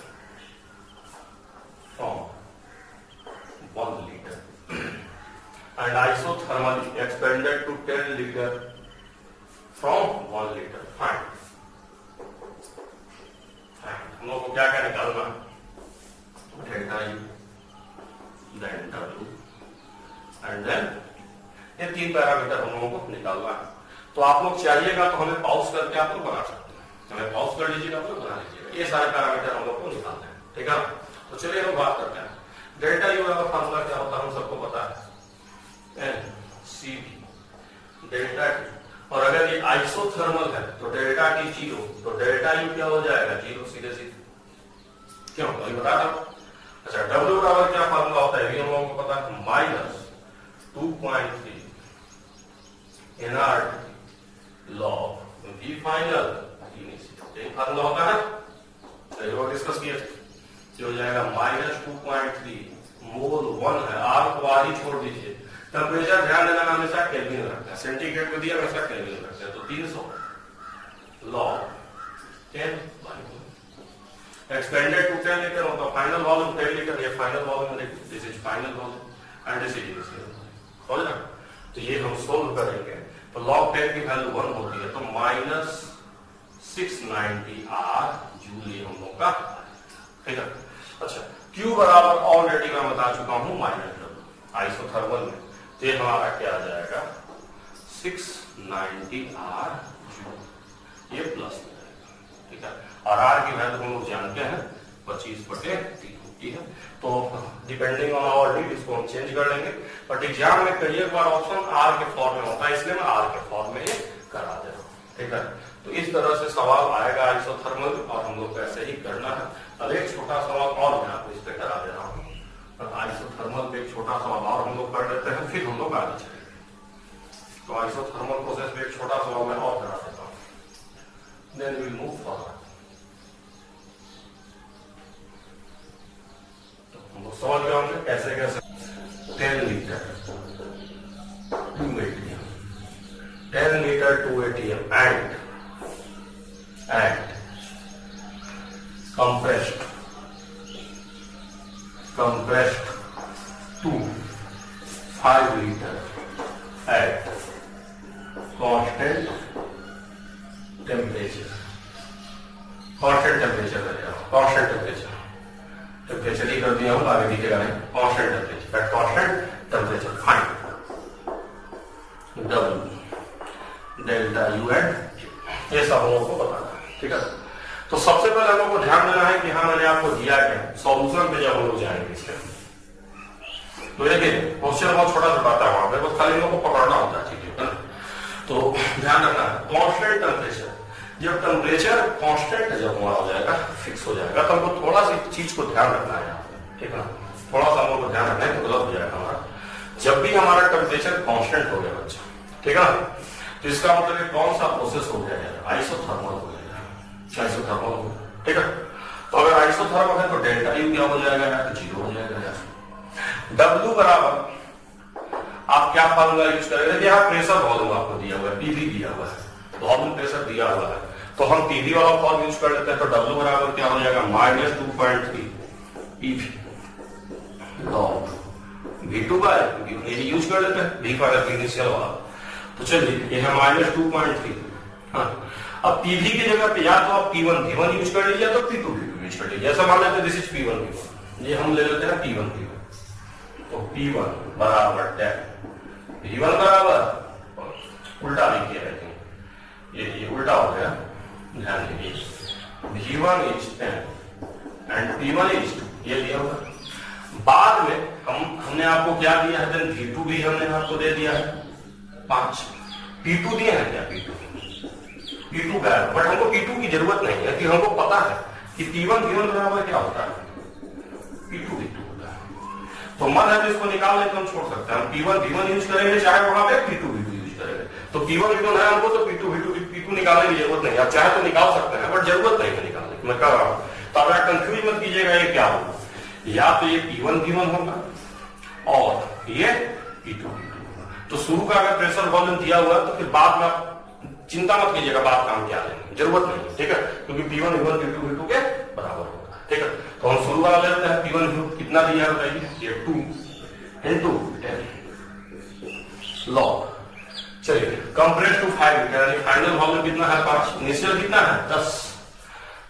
from 1 liter and isothermally expanded to 10 liter from 1 liter. Fine. हम लोग को क्या क्या निकालना, delta U, then W and then ये 3 पैरामीटर हम लोगों को निकालना है। तो आप लोग चाहिएगा तो हमें पॉज करके आप लोग बना सकते हैं, हमें पॉज कर लीजिएगा आप लोग बना लीजिएगा। ये सारे पैरामीटर हम लोग को निकालना है, ठीक है। तो चलिए हम बात करते हैं। डेल्टा यू का फॉर्मूला क्या होता है हम सबको पता है, NCV डेल्टा टी। और अगर ये आइसोथर्मल है तो डेल्टा टी 0, तो डेल्टा यू क्या हो जाएगा 0 सीधे सीधे, क्यों वही बता रहा हूं। अच्छा डब्ल्यू बराबर क्या फॉर्मूला होता है ये हम लोगों को पता है, minus 2.3 nRT log V final initial. ये फॉर्मूला होता है, चलिए वो डिस्कस किया। हो जाएगा माइनस 2.3 मोल 1 है, R को बाहर ही छोड़ दीजिए, टेम्परेचर ध्यान देना हमेशा केल्विन रखते हैं, सेंटीग्रेड में दिया हमेशा केल्विन रखते हैं। तो 300 log 10/2 एक्सपेंडेड टू 10 लीटर होगा, फाइनल वॉल्यूम 10 लीटर, ये फाइनल वॉल्यूम है, this is final volume and this is initial volume. हो जाएगा। तो ये हम सोल्व करेंगे तो log 10 की वैल्यू 1 होती है, तो -690 R जूल ये हम लोग का, ठीक है। अच्छा, Q बराबर ऑलरेडी मैं बता चुका हूं -W आइसोथर्मल में, तो ये हमारा क्या आ जाएगा 690 R जूल, ये प्लस हो जाएगा, ठीक है। और R की वैल्यू हम लोग जानते हैं 25/3 होती है, तो डिपेंडिंग ऑन आवर नीड इसको हम चेंज कर लेंगे, बट एग्जाम में कई बार ऑप्शन R के फॉर्म में होता है, इसलिए मैं R के फॉर्म में ये करा दे रहा हूँ, ठीक है। तो इस तरह से सवाल आएगा आइसोथर्मल, और हम लोग को ऐसे ही करना है। अब एक छोटा सवाल और मैं आपको इस पे करा दे रहा हूँ, आइसोथर्मल पे एक छोटा सवाल और हम लोग कर लेते हैं, फिर हम लोग आगे चलेंगे। तो आइसोथर्मल प्रोसेस पे एक छोटा सवाल मैं और करा देता हूँ, देन वी मूव फॉरवर्ड। समझ गए होंगे कैसे कैसे 10 litre 2 ATM 10 litre 2 ATM and compressed to 5 liter at constant temperature temperature ही कर दिया हूं, आगे दिखेगा नहीं, constant temperature at constant temperature find W delta U and ये सब हम लोग को बताना है, ठीक है। तो सबसे पहले हम लोग को ध्यान देना है कि हाँ मैंने आपको दिया क्या सॉल्यूशन पे, जब हम लोग जाएंगे इसके, तो देखिए क्वेश्चन बहुत छोटा सा आता है वहां पे, बस खाली लोगों को पकड़ना होता है, ठीक है। तो ध्यान रखना है कांस्टेंट टेम्परेचर, जब टेम्परेचर कांस्टेंट जब हमारा हो जाएगा, फिक्स हो जाएगा, तो हमको थोड़ा सी चीज को ध्यान रखना है, ठीक है ना, थोड़ा सा हम लोग को ध्यान रखना है, तो गलत हो जाएगा हमारा। जब भी हमारा टेम्परेचर कांस्टेंट हो गया बच्चा, ठीक है ना, तो इसका मतलब कौन सा प्रोसेस हो गया, आइसोथर्मल हो गया, आइसोथर्मल हो गया, ठीक है। तो अगर आइसोथर्मल है तो डेल्टा U क्या हो जाएगा, या तो 0 हो जाएगा। W बराबर आप क्या फार्मूला यूज करेंगे, यहाँ प्रेशर वॉल्यूम आपको दिया हुआ है, PV दिया हुआ है, वॉल्यूम प्रेशर दिया हुआ है, तो हम PV वाला फॉर्म यूज कर लेते हैं। तो W बराबर क्या हो जाएगा -2.3 PV log V2 बाय ये यूज कर लेते हैं, V का इनिशियल वाला। तो चलिए ये है -2.3। हाँ, अब PV की जगह पे या तो आप P1 V1 यूज कर लीजिए, तो P2 V2 यूज कर लीजिए। ऐसा मान लेते हैं दिस इज P1 V1, ये हम ले लेते हैं P1 V1, तो P1 बराबर 10 V1 बराबर उल्टा लिखिए, ये उल्टा हो गया, ध्यान दीजिए, V1 is 10 and P1 is 2, ये दिया हुआ। बाद में हमने आपको क्या दिया है, देन V2 भी हमने आपको दे दिया है 5, P2 दिया है क्या, P2 गायब, बट हमको P2 की जरूरत नहीं है, कि हमको पता है कि P1 V1 बराबर क्या होता है, P2 V2 होता है। तो मन है तो इसको निकाल लेते हम छोड़ सकते हैं, हम P1 V1 यूज करेंगे, चाहे वहां पे P2 V2 यूज करेंगे। तो P1 V1 है हमको, तो P2 V2 निकालने की जरूरत नहीं, आप चाहे तो निकाल सकते हैं, बट जरूरत नहीं है निकालने की, मैं कह रहा हूं। तो आप कंफ्यूज मत कीजिएगा, ये क्या होगा, या तो ये P1 V1 होगा और ये P2 V2 होगा। तो शुरू का अगर प्रेशर वॉल्यूम दिया हुआ है, तो फिर बाद में आप चिंता मत कीजिएगा, बात काम क्या लेंगे, जरूरत नहीं, ठीक है, क्योंकि P1 V1 P2 V2 के बराबर होगा, ठीक है। तो हम शुरू वाला लेते हैं, P1 V1 कितना दिया है बताइए, ये 2 into 10 log, चलिए कंप्रेस टू 5 लीटर, यानी फाइनल वॉल्यूम कितना है 5, इनिशियल कितना है 10,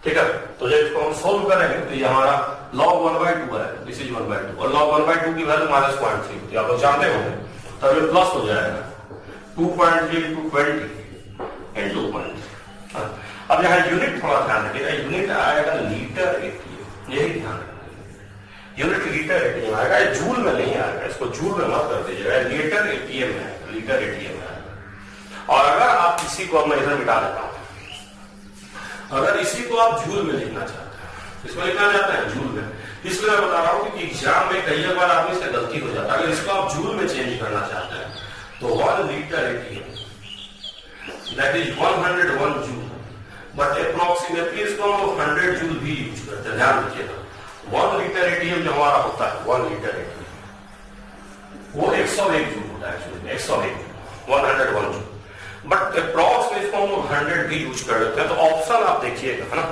ठीक है। तो जब इसको हम सोल्व करेंगे तो ये हमारा log 1/2 है, दिस इज 1/2, और log 1/2 की वैल्यू -0.3 होती है, आप लोग जानते होंगे, तो ये प्लस हो जाएगा 2.3 into 20 into 2.3। अब यहाँ यूनिट थोड़ा ध्यान रखिएगा, यूनिट आएगा लीटर ATM, यही ध्यान रखिएगा, यूनिट लीटर ATM आएगा, ये जूल में नहीं आएगा, इसको जूल में मत कर दीजिएगा, लीटर ATM है, लीटर ATM है। और अगर आप इसी को, अब मैं इधर मिटा देता हूं, अगर इसी को आप जूल में लिखना चाहते हैं, इसको लिखना चाहते हैं जूल में, इसलिए मैं बता रहा हूं कि एग्जाम में कई बार आदमी से गलती हो जाता है। अगर इसको आप जूल में चेंज करना चाहते हैं, तो 1 litre ATM that is 101 joule, but approximately इसको हम 100 जूल भी यूज करते हैं, ध्यान रखिएगा। 1 लीटर ATM जो हमारा होता है, 1 लीटर ATM वो 101 जूल होता है एक्चुअली 101 101 जूल, बट अप्रॉक्स में इसको हम लोग 100 भी यूज कर लेते हैं। तो ऑप्शन आप देखिएगा, है ना,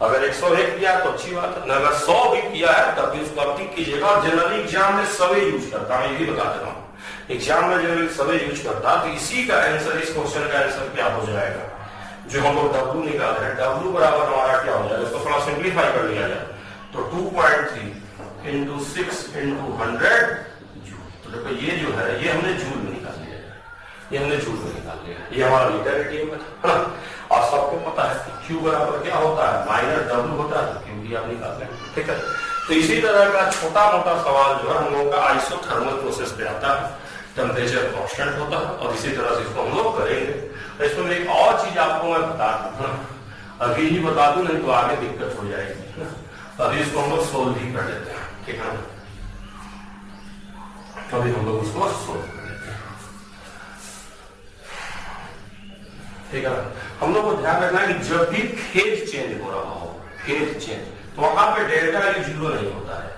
अगर 101 किया तो अच्छी बात है, अगर 100 भी किया है तब भी उसको टिक कीजिएगा। जनरली एग्जाम में सभी यूज करता है, ये भी बता देता हूँ, एग्जाम में जनरली सभी यूज करता है। तो इसी का आंसर, इस क्वेश्चन का आंसर क्या हो जाएगा, जो हम लोग W निकाल रहे हैं, W बराबर हमारा क्या हो जाएगा, इसको थोड़ा सिंप्लीफाई कर लिया जाए तो 2.3 इंटू 6 इंटू 100 जूल। तो देखो ये जो है ये हमने जूल में निकाल लिया, ये हमने जूल में निकाल लिया, ये हमारा लीटर एटीएम में था। और सबको पता है कि Q बराबर क्या होता है, माइनस W होता है, तो Q भी आप निकाल लें, ठीक है। तो इसी तरह का छोटा मोटा सवाल जो है हम लोगों का आइसोथर्मल प्रोसेस पे आता है, टेम्परेचर कांस्टेंट होता है और इसी तरह से इसको हम लोग करेंगे। इसमें एक और चीज आपको मैं बता दूं, अभी ही बता दूं, नहीं तो आगे दिक्कत हो जाएगी। अभी इसको हम लोग सोल्व भी कर लेते हैं, ठीक है, अभी हम लोग इसको सोल्व कर लेते हैं, ठीक है। हम लोग को ध्यान रखना है कि जब भी फेज चेंज हो रहा हो, फेज चेंज, तो वहां पे डेल्टा ये जीरो नहीं होता है।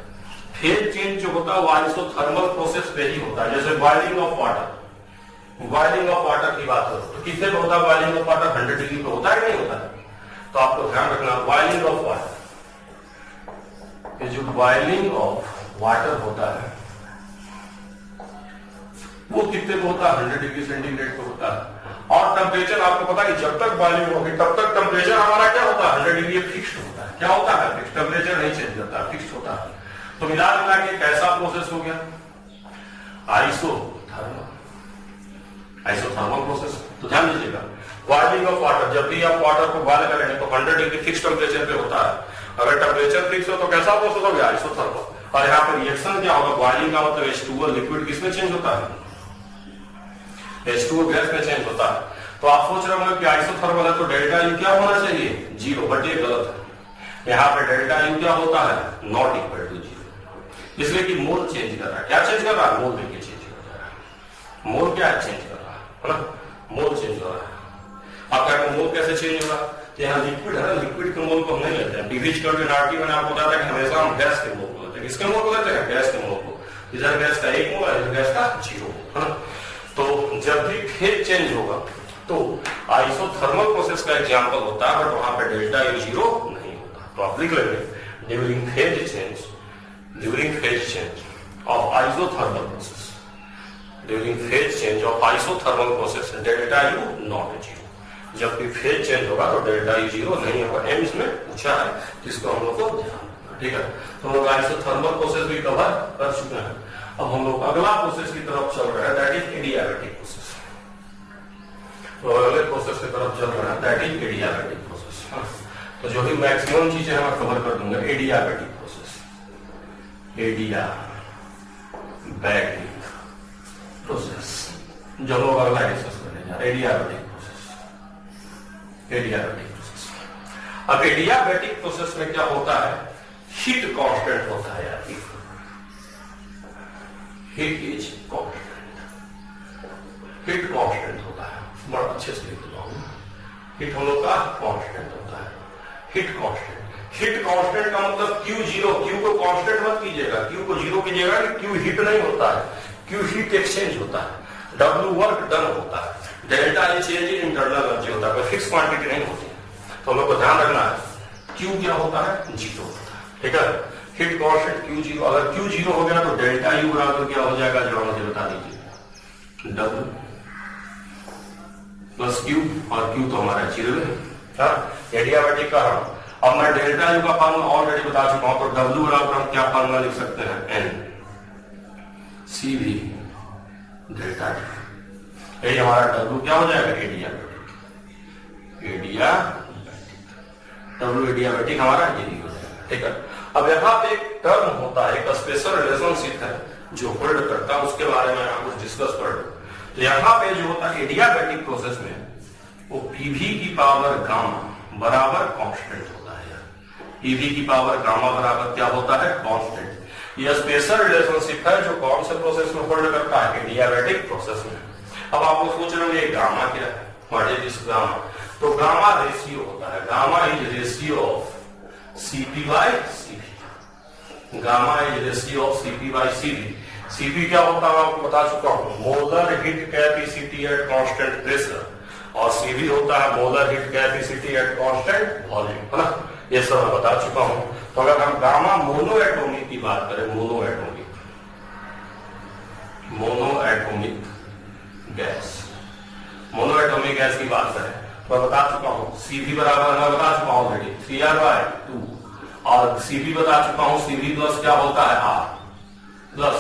फेज चेंज जो होता है वो आइसोथर्मल प्रोसेस पे ही होता है। जैसे boiling of water, boiling of water की बात करो तो किससे होता है बॉइलिंग ऑफ वाटर, 100 डिग्री पे होता है, नहीं होता है। तो आपको ध्यान रखना, बॉइलिंग ऑफ वाटर, जो बॉइलिंग ऑफ वाटर होता है वो कितने पे होता है, 100 डिग्री सेंटीग्रेड पे होता है। और टेम्परेचर आपको पता है कि जब तक बॉइलिंग होगी तब तक टेम्परेचर हमारा क्या होता है, 100 डिग्री फिक्स्ड होता है। क्या होता है, फिक्स्ड, टेम्परेचर नहीं चेंज करता, फिक्स्ड होता है। तो मिला के कैसा प्रोसेस हो गया, आइसोथर्मल, आइसोथर्मल प्रोसेस। तो ध्यान दीजिएगा, बॉइलिंग ऑफ वाटर, जब भी आप वाटर को बॉयल करेंगे तो 100 डिग्री फिक्स टेम्परेचर पे होता है। अगर टेम्परेचर फिक्स हो तो कैसा प्रोसेस हो गया, आइसोथर्मल। और यहाँ पे रिएक्शन क्या होगा, बॉइलिंग का मतलब H2O लिक्विड किसमें चेंज होता है, H2O गैस में चेंज होता है। तो आप सोच रहे होंगे कि आइसोथर्मल है तो डेल्टा यू क्या होना चाहिए, जीरो, बट ये गलत है। यहाँ पे डेल्टा यू क्या होता है, नॉट इक्वल टू जीरो, इसलिए कि मोल चेंज कर रहा है। क्या चेंज कर रहा है, मोल देखिए चेंज कर रहा है। मोल क्या चेंज कर रहा है ना, मोल चेंज हो रहा है। आप कहेंगे मोल कैसे चेंज होगा, तो यहाँ लिक्विड है ना, लिक्विड के मोल को हम नहीं लेते हैं। डिविजिकल एनआरटी मैंने आपको बताया कि हमेशा हम गैस के मोल को लेते हैं। किसके मोल को लेते हैं, गैस के मोल को। इधर गैस का 1 मोल है, इधर गैस का 0, है ना। तो जब भी फेज चेंज होगा तो आइसोथर्मल प्रोसेस का एग्जांपल होता है, बट वहां पे डेल्टा यू 0 नहीं होता। तो आप लिख लेंगे, during phase change, during phase change of isothermal process, during phase change of isothermal process delta U not 0। जब भी फेज चेंज होगा तो डेल्टा यू 0 नहीं होगा। एम्स में पूछा है, जिसको हम लोग को ध्यान रखना, ठीक है। तो हम लोग आइसोथर्मल प्रोसेस भी कवर कर चुके हैं। अब हम लोग अगला प्रोसेस की तरफ चल रहे हैं, दैट इज एडियाबैटिक प्रोसेस। तो अगले प्रोसेस की तरफ चल रहे हैं, दैट इज एडियाबैटिक प्रोसेस। तो जो भी मैक्सिमम चीजें मैं कवर कर दूंगा, एडियाबैटिक प्रोसेस, एडियाबैटिक प्रोसेस, जो लोग अगला डिस्कस करने जा रहे हैं, एडियाबैटिक प्रोसेस, एडियाबैटिक प्रोसेस। अब एडियाबैटिक प्रोसेस में क्या होता है, हीट कांस्टेंट होता है यार, heat is constant, heat constant होता है। बड़ा अच्छे से लिख देता हूं, हीट हम लोग का कांस्टेंट होता है, हीट कांस्टेंट। हीट कांस्टेंट का मतलब Q0, Q को कांस्टेंट मत कीजिएगा, Q को 0 कीजिएगा कि Q हीट नहीं होता है, Q हीट एक्सचेंज होता है, W वर्क डन होता है, डेल्टा ये चेंज इंटरनल एनर्जी होता है, कोई फिक्स क्वांटिटी नहीं होती। तो हम लोग को ध्यान रखना है, Q क्या होता है, 0 होता है, ठीक है। हीट कांस्टेंट Q0, अगर Q0 हो गया तो डेल्टा यू बराबर क्या हो जाएगा, जरा मुझे बता दीजिए, W प्लस Q, और Q तो हमारा 0 है। एडियाबैटिक का अब मैं डेल्टा यू का फार्मूला ऑलरेडी बता चुका हूं, तो W बराबर हम क्या फार्मूला लिख सकते हैं, N CV डेल्टा T। ये हमारा W क्या हो जाएगा, एडियाबैटिक, एडियाबैटिक, W एडियाबैटिक हमारा यही हो जाएगा, ठीक है। अब यहाँ पे एक टर्म होता है, एक स्पेशल रिलेशनशिप है जो होल्ड करता है, उसके बारे में आप कुछ डिस्कस कर लो। तो यहाँ पे जो होता है एडियाबैटिक प्रोसेस में, वो पीवी की पावर गामा बराबर कांस्टेंट होता है। पीवी की पावर गामा बराबर क्या होता है, कांस्टेंट। यह स्पेशल रिलेशनशिप है जो कौन से प्रोसेस में होल्ड करता है, एडियाबैटिक प्रोसेस में। अब आप लोग सोच रहे होंगे गामा क्या है, व्हाट इज दिस गामा। तो गामा रेशियो होता है, gamma is ratio of Cp by Cv, gamma is ratio of Cp by Cv। Cp क्या होता है आपको बता चुका हूं, molar heat capacity at constant pressure, और Cv होता है molar heat capacity eight constant volume, है ना, ये सब मैं बता चुका हूं। तो अगर हम गामा मोनोएटॉमिक की बात करें, मोनोएटॉमिक गैस की बात करें तो मैं बता चुका हूं Cv बराबर, मैं बता चुका हूं ऑलरेडी 3R/2, और Cp बता चुका हूं Cv प्लस क्या होता है R प्लस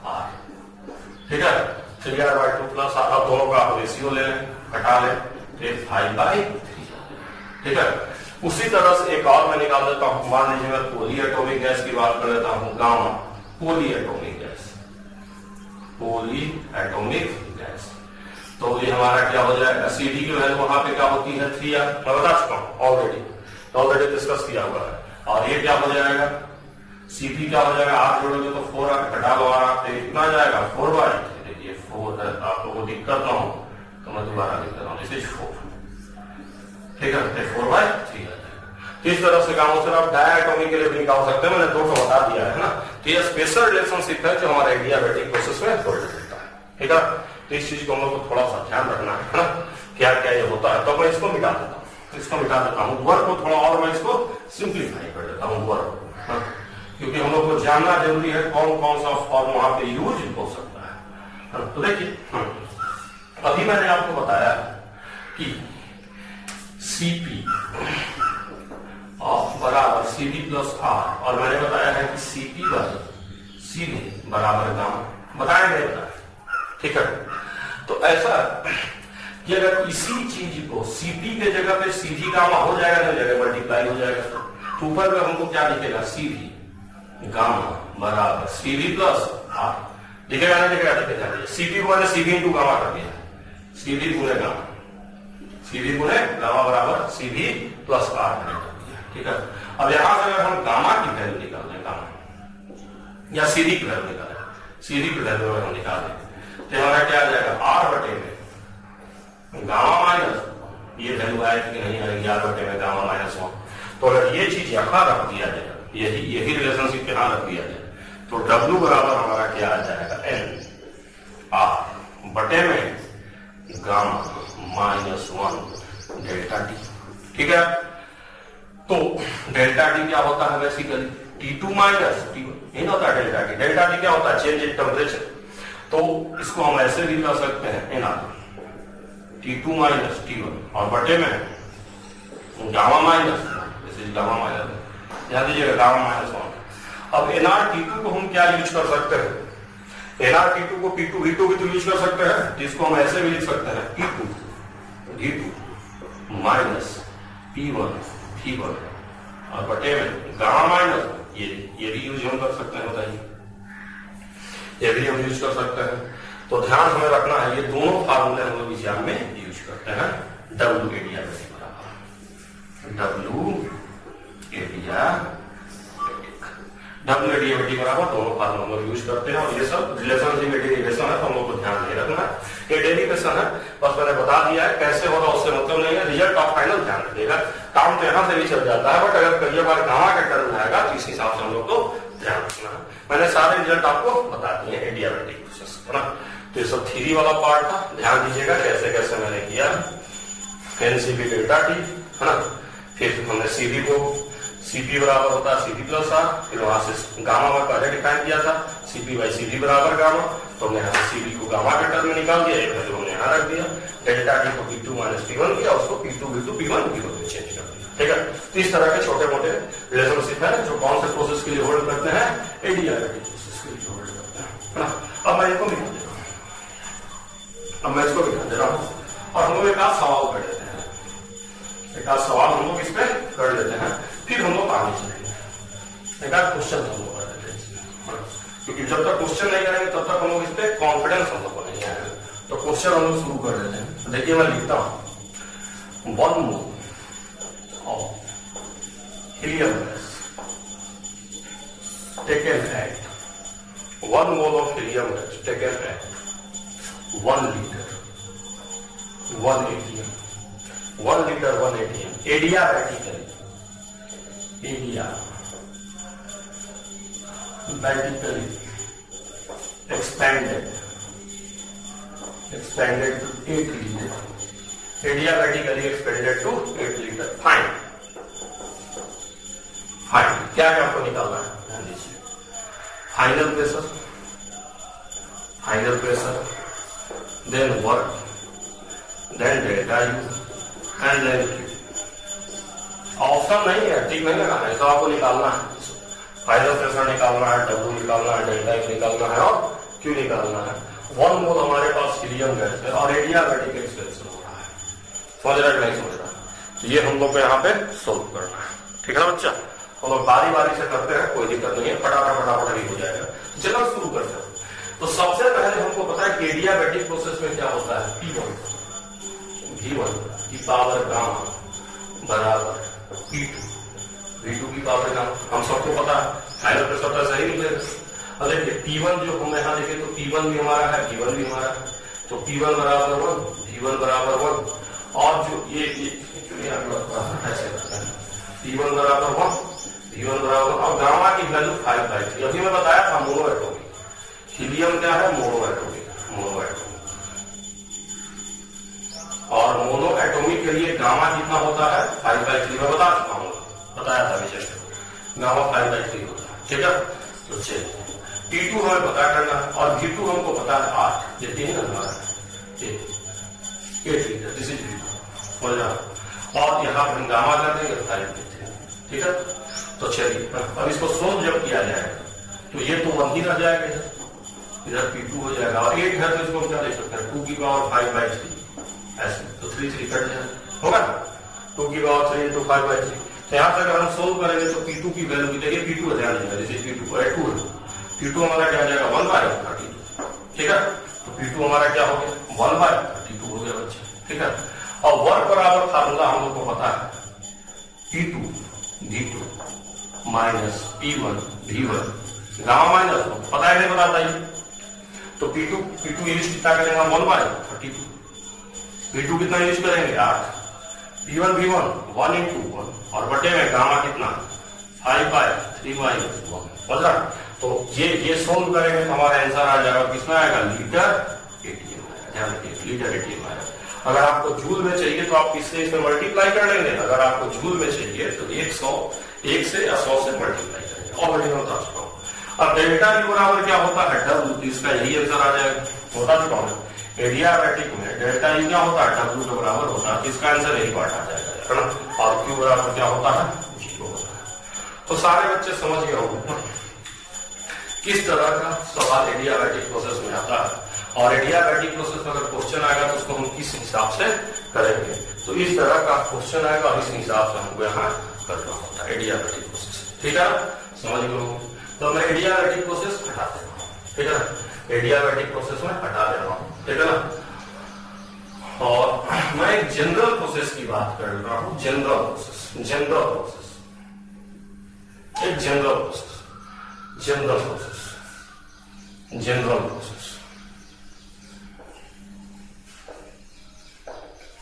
R, ठीक है, 3R/2 प्लस R। अब दोनों का रेशियो ले लें, घटा लें, 5/3, ठीक है। उसी तरह से एक और मैं निकाल देता हूं, मान लीजिए मैं पॉलीएटॉमिक गैस की बात कर लेता हूं, गामा पॉलीएटॉमिक गैस, तो ये हमारा क्या हो जाएगा, Cd की वैल्यू वहां पे क्या होती है 3R, मैं बता चुका हूं ऑलरेडी डिस्कस किया हुआ है। और ये क्या हो जाएगा, Cp क्या हो जाएगा, R जोड़ोगे तो 4R, घटा लो R, तो कितना जाएगा 4/3, देखिए 4 है, आप लोगों को दिक्कत ना हो तो मैं दोबारा लिख रहा हूं, दिस इज 4, ठीक है, 4/3 है। तो इस तरह से कामों से आप डायटोमिक के लिए भी निकाल सकते हैं, मैंने दो को बता दिया है ना। तो ये स्पेशल रिलेशनशिप है जो हमारे एडियाबैटिक प्रोसेस में होल्ड करता है, ठीक है। तो इस चीज को हम लोग को थोड़ा सा ध्यान रखना है ना, क्या क्या ये होता है। तो मैं इसको मिटा देता हूँ, वर्क को थोड़ा और मैं इसको सिंप्लीफाई कर देता हूँ वर्क, क्योंकि हम लोग को जानना जरूरी है कौन कौन सा फॉर्म वहां पे यूज हो सकता है। तो देखिए अभी मैंने आपको बताया कि Cp बराबर Cv प्लस R, और मैंने बताया है कि Cp/Cv बराबर गामा, बताया, ठीक है। तो ऐसा कि अगर इसी चीज को Cp के जगह पे Cv गामा हो जाएगा तो जगह मल्टीप्लाई हो जाएगा, तो ऊपर में हमको क्या लिखेगा, Cv गामा बराबर Cv प्लस R, दिखेगा नहीं दिखेगा, दिखेगा। Cp को मैंने Cv इंटू गामा कर दिया, Cv गुणे गामा बराबर Cv प्लस R, ठीक है। अब यहां से अगर हम गामा की वैल्यू निकाल लें, गामा या Cv की वैल्यू निकालें, Cv की वैल्यू अगर हम निकाल दें तो हमारा क्या आ जाएगा, R बटे में गामा माइनस, ये वैल्यू आएगी कि नहीं आएगी, R बटे में गामा -1। तो अगर ये चीज यहां रख दिया जाए, यही रिलेशनशिप यहां रख दिया जाए, तो W बराबर हमारा क्या आ जाएगा, N R बटे में गामा -1 डेल्टा T, ठीक है। तो डेल्टा T क्या होता है, बेसिकली T2 माइनस T1, नहीं होता डेल्टा T। डेल्टा T क्या होता है, चेंज इन टेम्परेचर। तो इसको हम ऐसे भी कर सकते हैं, NR T2 माइनस T1 और बटे में गामा माइनस, गामा माइनस, ध्यान दीजिएगा गामा -1। अब NR T2 को हम क्या यूज कर सकते हैं, NR T2 को P2 V2 भी तो यूज कर सकते हैं, जिसको हम ऐसे भी लिख सकते हैं P2 V2 minus P1 T1 और बटे में गामा माइनस, ये भी यूज हम कर सकते हैं, बताइए, ये भी हम यूज कर सकते हैं। तो ध्यान हमें रखना है, ये दोनों फार्मूले हम लोग एग्जाम में यूज करते हैं। W एडियाबैटिक बराबर दोनों फार्मूले हम लोग यूज करते हैं, और ये सब रिलेशनशिप डेरिवेशन है, तो हम लोग को ध्यान नहीं रखना है, ये डेरिवेशन है, बस मैंने बता दिया है कैसे होगा, उससे मतलब नहीं है, रिजल्ट ऑफ फाइनल ध्यान रखिएगा। काम तो यहाँ से भी चल जाता है, बट अगर कई बार गामा का टर्म आएगा तो इस हिसाब से हम लोग को ध्यान रखना है। मैंने सारे रिजल्ट आपको बता दिए एडियाबैटिक प्रोसेस, है ना। तो ये सब थ्योरी वाला पार्ट था, ध्यान दीजिएगा कैसे कैसे मैंने किया। NCp डेल्टा T, है ना, फिर हमने Cv को Cp बराबर होता है Cv प्लस R, फिर वहां से गामा में पहले डिफाइन किया था Cp/Cv बराबर गामा, तो हमने यहाँ से Cv को गामा के टर्म में निकाल दिया, एक वैल्यू हमने यहाँ रख दिया, डेल्टा T को P2 माइनस P1 किया, उसको P2 V2 P1 V2 में चेंज कर दिया, ठीक है। तो इस तरह के छोटे मोटे रिलेशनशिप है जो कौन से प्रोसेस के लिए होल्ड करते हैं, एडियाबैटिक प्रोसेस के लिए होल्ड करते हैं, है ना। अब मैं इसको मिटा दे रहा हूँ, और हम लोग एक आध सवाल कर लेते हैं, हम लोग इस पे कर लेते हैं, फिर हम लोग आगे चलेंगे, एक आध क्वेश्चन हम लोग कर लेते हैं, क्योंकि जब तक क्वेश्चन नहीं करेंगे तब तक हम लोग इस पे कॉन्फिडेंस हम लोग को नहीं आएगा। तो क्वेश्चन हम लोग शुरू कर देते हैं। देखिए मैं लिखता हूं 1 mole of helium gas taken at 1 mole of helium gas taken at 1 liter 1 atm 1 liter 1 atm adiabatically expanded to 8 liter, adiabatically expanded to 8 liter. Fine क्या क्या आपको निकालना है, ध्यान दीजिए। Final pressure, then work, then delta U and then Q. Option नहीं है, ठीक नहीं लगाना है, तो आपको निकालना है। फाइनल प्रेशर निकालना है, डब्ल्यू निकालना है, डेल्टा यू निकालना है और क्यू निकालना है। 1 मोल हमारे पास हीलियम गैस है और एडियाबैटिक एक्सपेंशन हो रहा है। समझ रहा है कि नहीं समझ रहा? तो ये हम लोग को यहाँ पे सोल्व करना है, ठीक है ना बच्चा? हम लोग बारी बारी से करते हैं, कोई दिक्कत नहीं है, फटाफट भी हो जाएगा। चलो शुरू करते हैं। तो सबसे पहले हमको पता है कि एडियाबैटिक प्रोसेस में क्या होता है, P1 की पावर गामा बराबर P2 की पावर गामा। हम सबको पता है, फाइनल प्रेशर तो सही मिलेगा। अब देखिए P1 जो हम यहाँ देखें तो P1 भी हमारा है, P1 भी हमारा है, तो P1 बराबर 1, V1 बराबर 1, और जो ये ऐसे P1 बराबर 1, V1 बराबर, और गामा की वैल्यू 5/3। अभी मैं बताया था मोनो एटॉमिक, हीलियम क्या है, मोनो एटॉमिक। और मोनो एटॉमिक के लिए गामा कितना होता है, 5/3। मैं बता चुका हूँ, बताया था विशेष गामा 5/3 होता है, ठीक है? तो चलिए P2 हमें पता करना है और V2 हमको पता है 8, ये 3 हमारा 8 लीटर, दिस इज V2, और यहाँ पर गामा कर देंगे 5/3, ठीक है? तो चलिए अब इसको सोल्व जब किया जाएगा तो ये तो 1 ही रह जाएगा, इधर P2 हो जाएगा, और 8 है तो इसको क्या लिख सकते हैं, 2 की पावर 5/3 ऐसे, तो 3 कट जाएगा, होगा ना? 2 की पावर 3 into 5/3। तो यहाँ से अगर हम सोल्व करेंगे तो P2 की वैल्यू की देखिए, P2 हो जाएगा, जैसे P2 P2 हमारा क्या हो जाएगा, 1/32, ठीक है? तो P2 हमारा क्या हो गया, 1/32 हो गया बच्चे, ठीक है? और वर्क बराबर फार्मूला हम लोग को पता है, P2 V2 minus P1 V1, gamma minus पता है नहीं, बताता है। तो P2 यूज कितना करेंगे, 1/32, P2 कितना यूज करेंगे, 8, P1 V1 1 into 1, और बटे में गामा कितना, 5/3 -1, समझ रहा? तो ये सोल्व करेंगे तो हमारा आंसर आ जाएगा, कितना आएगा, लीटर एटीएम आएगा। अगर आपको जूल में चाहिए तो आप किससे इसमें मल्टीप्लाई कर लेंगे, अगर आपको जूल में चाहिए तो 1 से या 100 से मल्टीप्लाई करेंगे, ऑलरेडी मैं बता चुका हूँ। अब डेल्टा यू बराबर क्या होता है, डब्ल्यू, इसका यही आंसर आ जाएगा, बता चुका हूँ। एडियाबैटिक में डेल्टा यू क्या होता है, डब्ल्यू के बराबर होता है, इसका आंसर यही पार्ट आ जाएगा, है ना? और क्यू बराबर क्या होता है, 0 होता है। तो सारे बच्चे समझ गए होंगे किस तरह का सवाल एडियाबैटिक प्रोसेस में आता है, और एडियाबैटिक प्रोसेस में अगर क्वेश्चन आएगा तो उसको हम किस हिसाब से करेंगे। तो इस तरह का क्वेश्चन आएगा और इस हिसाब से हमको यहाँ करना होता है एडियाबैटिक प्रोसेस, ठीक है? समझ गए? तो मैं एडियाबैटिक प्रोसेस हटा दे रहा हूँ, ठीक है ना? एडियाबैटिक प्रोसेस में हटा दे रहा हूँ, ठीक है ना? और मैं एक जनरल प्रोसेस की बात कर रहा हूँ, जनरल प्रोसेस, एक जनरल प्रोसेस,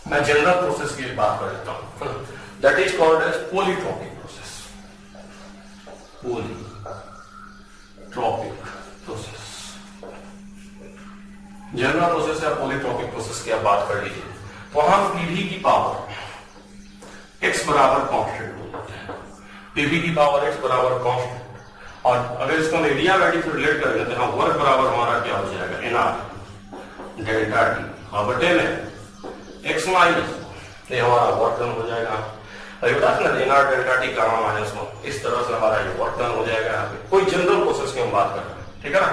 मैं जनरल प्रोसेस की बात कर लेता हूं, that is called as polytropic process. General process या पॉलीट्रॉपिक प्रोसेस की आप बात कर लीजिए, तो हम पीवी की पावर x बराबर कांस्टेंट बोलते हैं, पीवी की पावर x बराबर कांस्टेंट। और अगर इसको हम एडियाबैटिक से रिलेट करेंगे तो यहाँ वर्क बराबर हमारा क्या हो जाएगा, nr डेल्टा टी, और बटे में x माइनस, ये हमारा वर्क डन हो जाएगा। अभी बता ना, nr डेल्टा टी गामा -1, इस तरह से हमारा ये वर्क डन हो जाएगा। यहाँ पे कोई जनरल प्रोसेस की हम बात कर रहे हैं, ठीक है ना?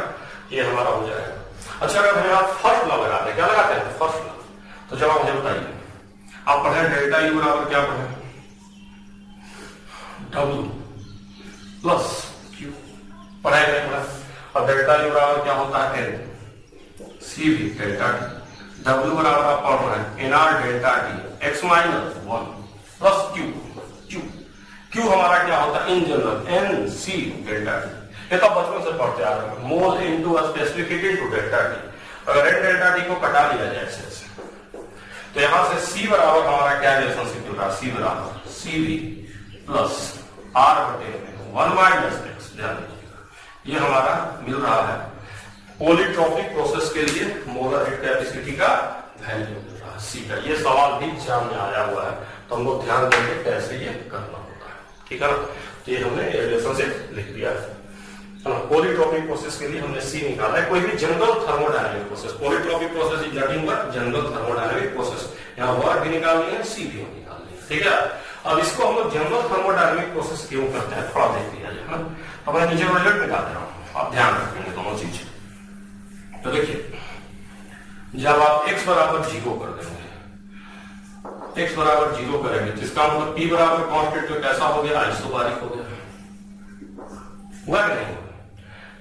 ये हमारा हो जाएगा। अच्छा, अगर हम यहाँ फर्स्ट लॉ लगाते हैं, क्या लगाते हैं, फर्स्ट लॉ, तो जब आप मुझे बताइए, आप पढ़े डेल्टा यू बराबर क्या पढ़े, डब्ल्यू प्लस क्यू, पढ़ाई नहीं पढ़ा? और डेल्टा यू बराबर क्या होता है, N C V delta T, W बराबर आप पढ़ रहे हैं NR delta T, X minus 1 plus Q, Q हमारा क्या होता है in general, N C delta T. ये तो बचपन से पढ़ते आ रहे हैं, mole into specific heat into delta T. अगर एन डेल्टा टी को कटा लिया जाए ऐसे, तो यहां से सी बराबर हमारा क्या रिलेशनशिप मिल रहा है, सी बराबर सी वी प्लस आर बटे 1 माइनस एक्स। ध्यान दीजिएगा, ये हमारा मिल रहा है पॉलीट्रॉपिक प्रोसेस के लिए मोलर हेड कैपेसिटी का वैल्यू मिल रहा है सी का। ये सवाल भी एग्जाम में आया हुआ है, तो हम लोग ध्यान देंगे कैसे ये करना होता है, ठीक है ना। तो ये हमने रिलेशनशिप लिख दिया है ना। पॉलीट्रॉपिक प्रोसेस के लिए हमने सी निकाला है। कोई भी general thermodynamic process, polytropic process is nothing but general thermodynamic process. यहाँ वर्क भी निकालनी है, सी भी निकालनी है, ठीक है। अब इसको हम लोग जनरल थर्मोडायनेमिक प्रोसेस क्यों करते हैं थोड़ा देख लिया जाए। अब मैं नीचे रिजल्ट निकाल दे रहा हूँ, आप ध्यान रखेंगे दोनों चीज। तो देखिए, जब आप x बराबर 0 कर देंगे, x बराबर 0 करेंगे, जिसका मतलब p बराबर कांस्टेंट तो कैसा हो गया, आइसोबारिक हो गया, हुआ कि नहीं।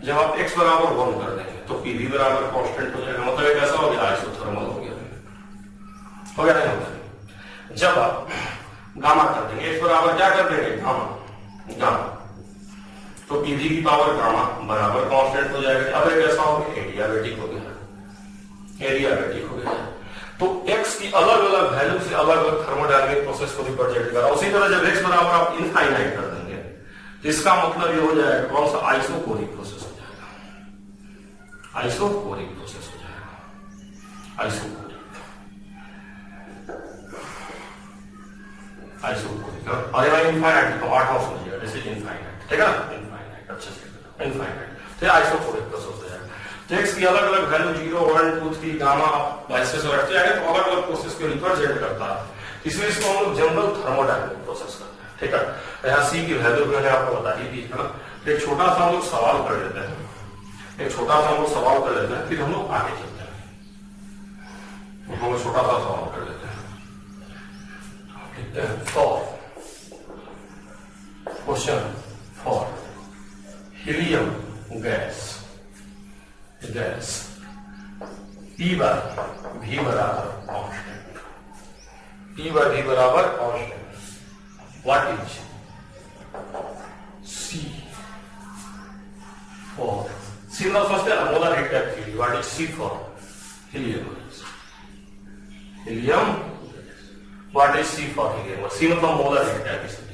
जब आप x बराबर 1 कर देंगे तो p भी बराबर कांस्टेंट हो जाएगा, मतलब कैसा हो गया, आइसोथर्मल हो गया, हो गया नहीं हो गया। जब आप गामा कर देंगे, x बराबर क्या कर देंगे, गामा, गामा, तो पीवी की पावर गामा बराबर कांस्टेंट हो जाएगा। अब कैसा हो गया, एडियाबेटिक हो गया, एडियाबेटिक हो गया। तो x की अलग अलग वैल्यू से अलग अलग थर्मोडायनेमिक प्रोसेस को रिप्रेजेंट करा। उसी तरह जब x बराबर आप इनफाइनाइट कर देंगे तो इसका मतलब ये हो जाएगा कौन सा, आइसोकोरिक प्रोसेस हो जाएगा, आइसोकोरिक प्रोसेस हो जाएगा, आइसोकोरिक, आइसोकोरिक। और यहाँ इनफाइनाइट तो हॉट हाउस हो जाएगा, दिस इज इनफाइनाइट, ठीक है ना, इनफाइनाइट, अच्छे से इनफाइनाइट, तो आइसोकोरिक प्रोसेस हो जाएगा। तो x की अलग अलग वैल्यू 0, 1, 2, 3 गामा ऐसे से रखते हैं, तो अलग अलग प्रोसेस को रिप्रेजेंट करता है, इसलिए इसको हम लोग जनरल थर्मोडायनेमिक प्रोसेस करते हैं, ठीक है। यहाँ सी की वैल्यू मैंने आपको बता दी थी, है ना। एक छोटा सा हम लोग सवाल कर लेते हैं, एक छोटा सा हम लोग सवाल कर लेते हैं, फिर हम लोग आगे चलते हैं। हम लोग छोटा सा सवाल कर लेते हैं, लिखते हैं for question for helium gas, gas P by V बराबर कांस्टेंट, P बाय V बराबर constant, what is C for, C मतलब समझते हैं ना, molar heat capacity, what is C for helium, helium, what is C for helium, C मतलब molar heat capacity,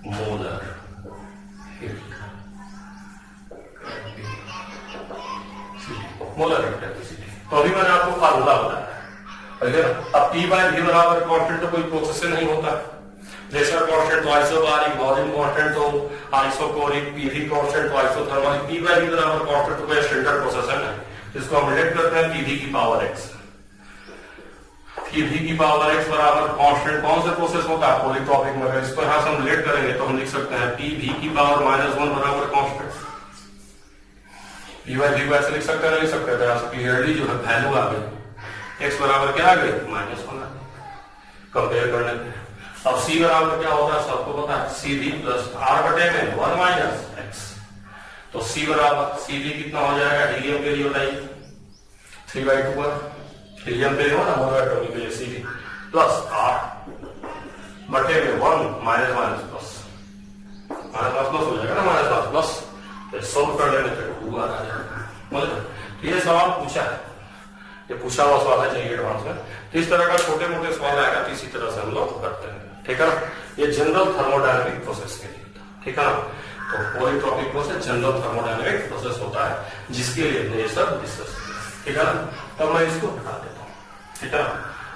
molar heat, molar heat capacity. तो अभी मैंने आपको फार्मूला बताया, अब P बाय V बराबर कांस्टेंट तो कोई प्रोसेस से नहीं होता, प्रेशर कांस्टेंट तो आइसोबारिक, वॉल्यूम कांस्टेंट तो आइसोकोरिक, पीवी कांस्टेंट तो आइसोथर्मल, P बाय V बराबर कांस्टेंट तो कोई स्टैंडर्ड प्रोसेस है नहीं, जिसको हम रिलेट करते हैं पीवी की पावर x, पीवी की पावर x बराबर कांस्टेंट कौन सा प्रोसेस होता है, पॉलीट्रॉपिक में। इसको यहां से हम रिलेट करेंगे तो हम लिख सकते हैं पीवी की पावर -1 बराबर कांस्टेंट, P बाय V ऐसे लिख सकते हैं, लिख सकते हैं, यहाँ से क्लियरली जो है वैल्यू आ गई, x बराबर क्या आ गई, -1 आ गई, कंपेयर करने के। अब C बराबर क्या होता है, सबको पता है, CV प्लस R बटे में 1 माइनस x, तो C बराबर CV कितना हो जाएगा, हीलियम के लिए बताइए 3/2 है, हीलियम के लिए हो ना, मोलर एटॉमिक के लिए CV प्लस R बटे में 1 minus minus plus, minus plus हो जाएगा ना, माइनस प्लस, तो सोल्व कर लेने पे 2 आ जाएगा, मतलब। तो ये सवाल पूछा है, ये पूछा हुआ सवाल है, चाहिए एडवांस में। तो इस तरह का छोटे मोटे सवाल आएगा, तो इसी तरह से हम लोग करते हैं, ठीक है ना। ये जनरल थर्मोडायनेमिक प्रोसेस के लिए, ठीक है ना। तो polytropic process general thermodynamic process होता है, जिसके लिए हमने ये सब डिस्कस किया, ठीक है ना। तब मैं इसको हटा देता हूँ, ठीक है ना,